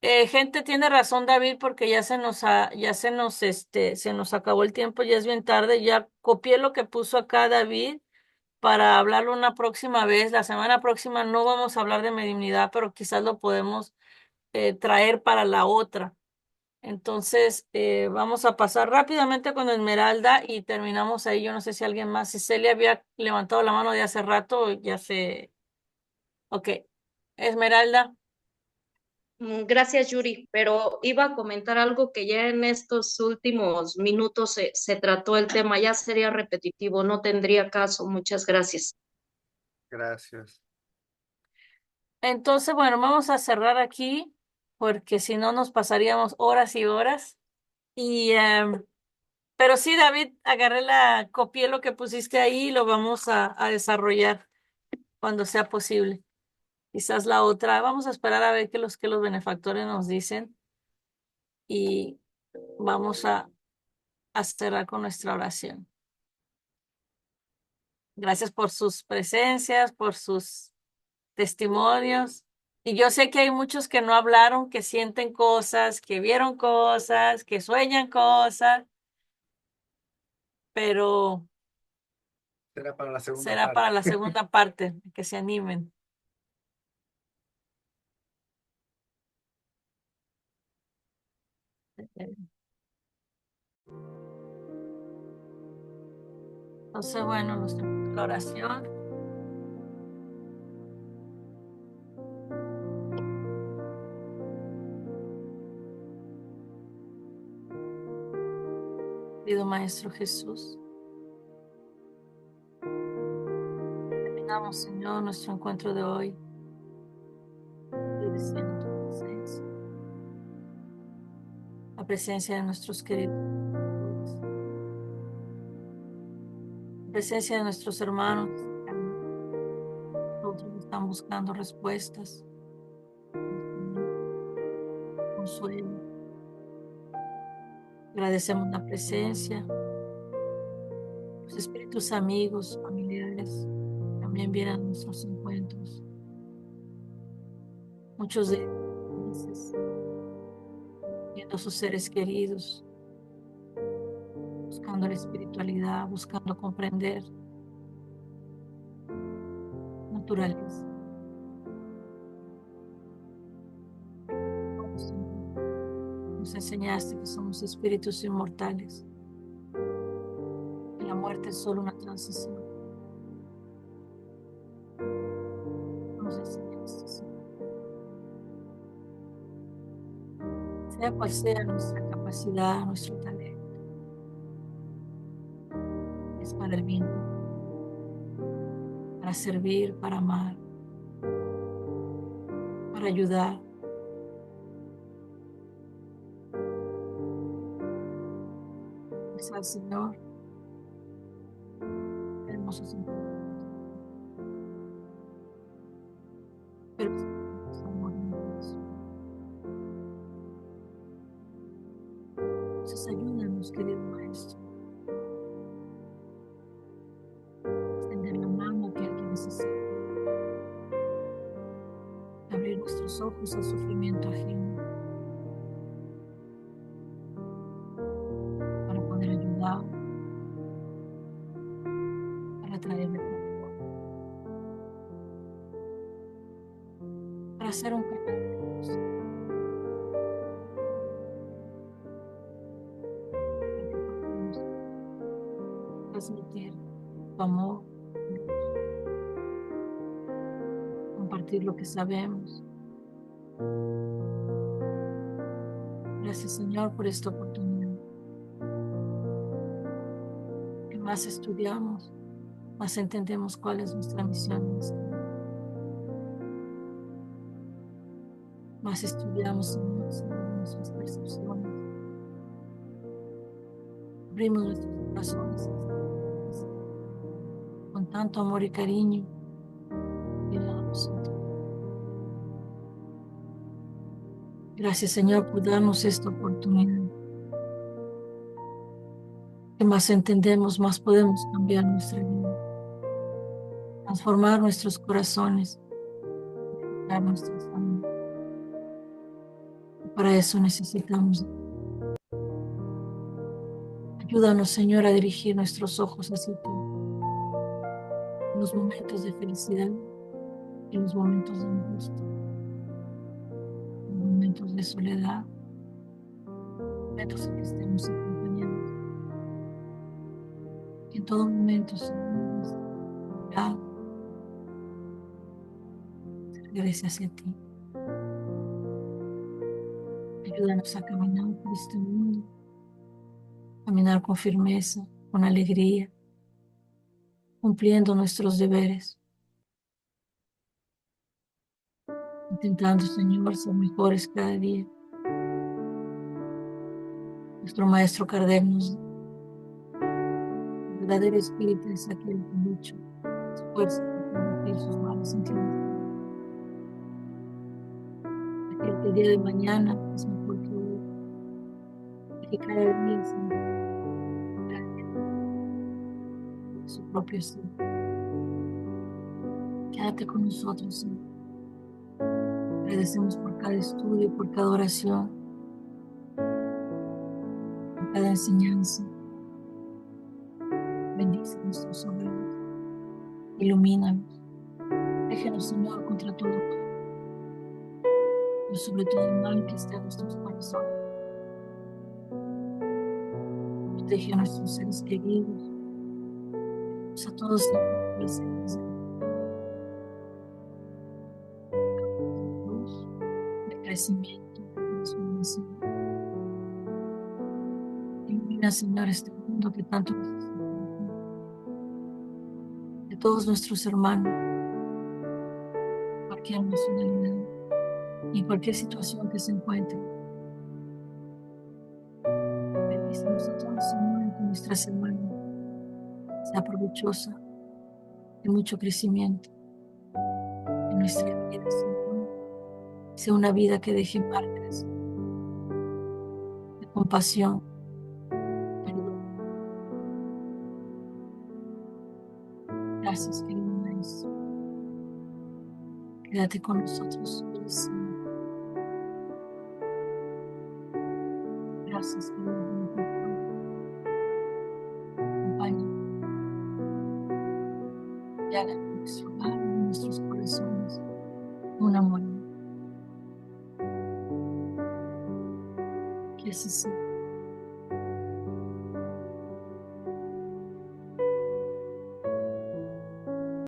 Gente, tiene razón David porque se nos acabó el tiempo, ya es bien tarde, ya copié lo que puso acá David para hablarlo una próxima vez. La semana próxima no vamos a hablar de mediunidad, pero quizás lo podemos traer para la otra. Entonces, vamos a pasar rápidamente con Esmeralda y terminamos ahí. Yo no sé si alguien más, si Celia había levantado la mano de hace rato, ya se... Ok. Esmeralda, Gracias, Yuri, pero iba a comentar algo que ya en estos últimos minutos se trató el tema, ya sería repetitivo, no tendría caso. Muchas gracias. Gracias. entonces, bueno, vamos a cerrar aquí porque si no nos pasaríamos horas y horas. Y, pero sí, David, copié lo que pusiste ahí y lo vamos a desarrollar cuando sea posible. Quizás la otra, vamos a esperar a ver qué los benefactores nos dicen y vamos a cerrar con nuestra oración. Gracias por sus presencias, por sus testimonios. Y yo sé que hay muchos que no hablaron, que sienten cosas, que vieron cosas, que sueñan cosas, pero Será para la segunda será para parte. la segunda parte, que se animen. Entonces, bueno, la oración. Pido, Maestro Jesús. Terminamos, Señor, nuestro encuentro de hoy. Agradeciendo tu presencia, la presencia de nuestros queridos, la presencia de nuestros hermanos. Otros están buscando respuestas, consuelo. Agradecemos la presencia, los espíritus amigos, familiares, también vienen a nuestros encuentros. Muchos de ellos viendo a sus seres queridos, buscando la espiritualidad, buscando comprender naturaleza. Nos enseñaste que somos espíritus inmortales, que la muerte es solo una transición. Nos enseñaste, Señor. Sea cual sea nuestra capacidad, nuestro talento, es para el bien, para para servir, para amar, para ayudar. Pues al Señor, hermoso Señor, pero es amor en mi corazón. Entonces ayúdanos, querido Maestro, a extender la mano a aquel que necesita, abrir nuestros ojos al sufrimiento ajeno, para poder ayudar, para traerle confort, para hacer un canal de luz, para que podamos transmitir tu amor, compartir lo que sabemos. Gracias, Señor, por esta oportunidad. Que más estudiamos, más entendemos cuál es nuestra misión. Más estudiamos, Señor, Señor, nuestras percepciones. Abrimos nuestros corazones con tanto amor y cariño. Y a nosotros. Gracias, Señor, por darnos esta oportunidad. Que más entendemos, más podemos cambiar nuestra vida, transformar nuestros corazones, dar nuestras almas. Y para eso necesitamos. Ayúdanos, Señor, a dirigir nuestros ojos hacia ti. En los momentos de felicidad, en los momentos de angustia, en los momentos de soledad, momentos en que estemos acompañados. Que en todo momento, Señor, se regrese hacia ti. Ayúdanos a caminar por este mundo, caminar con firmeza, con alegría, cumpliendo nuestros deberes, intentando, Señor, ser mejores cada día. Nuestro Maestro Kardec nos dice: el verdadero espíritu es aquel que lucha, esfuerza por combatir sus malos sentimientos. Aquel que el día de mañana es mejor que hoy, y que cada día es su propio ser. Quédate con nosotros, Señor. Agradecemos por cada estudio, por cada oración, por cada enseñanza. Bendice nuestros hogares, ilumínanos. Déjanos, Señor, contra todo mal, pero sobre todo el mal que está en nuestros corazones. Protege a nuestros seres queridos, a todos presentes. De crecimiento, de transformación. Ilumina, Señor, este mundo que tanto necesitamos. De todos nuestros hermanos, cualquier nacionalidad y cualquier situación que se encuentre. Bendícenos a todos, Señor, y que nuestra semana sea provechosa, de mucho crecimiento en nuestra vida, Señor. Sea una vida que deje marcas de compasión, perdón. Gracias, querido Maestro. Quédate con nosotros, Señor. Gracias, querido Maestro. Acompáñanos y haga en nuestro hogar, en nuestros corazones, un amor. Que así sea.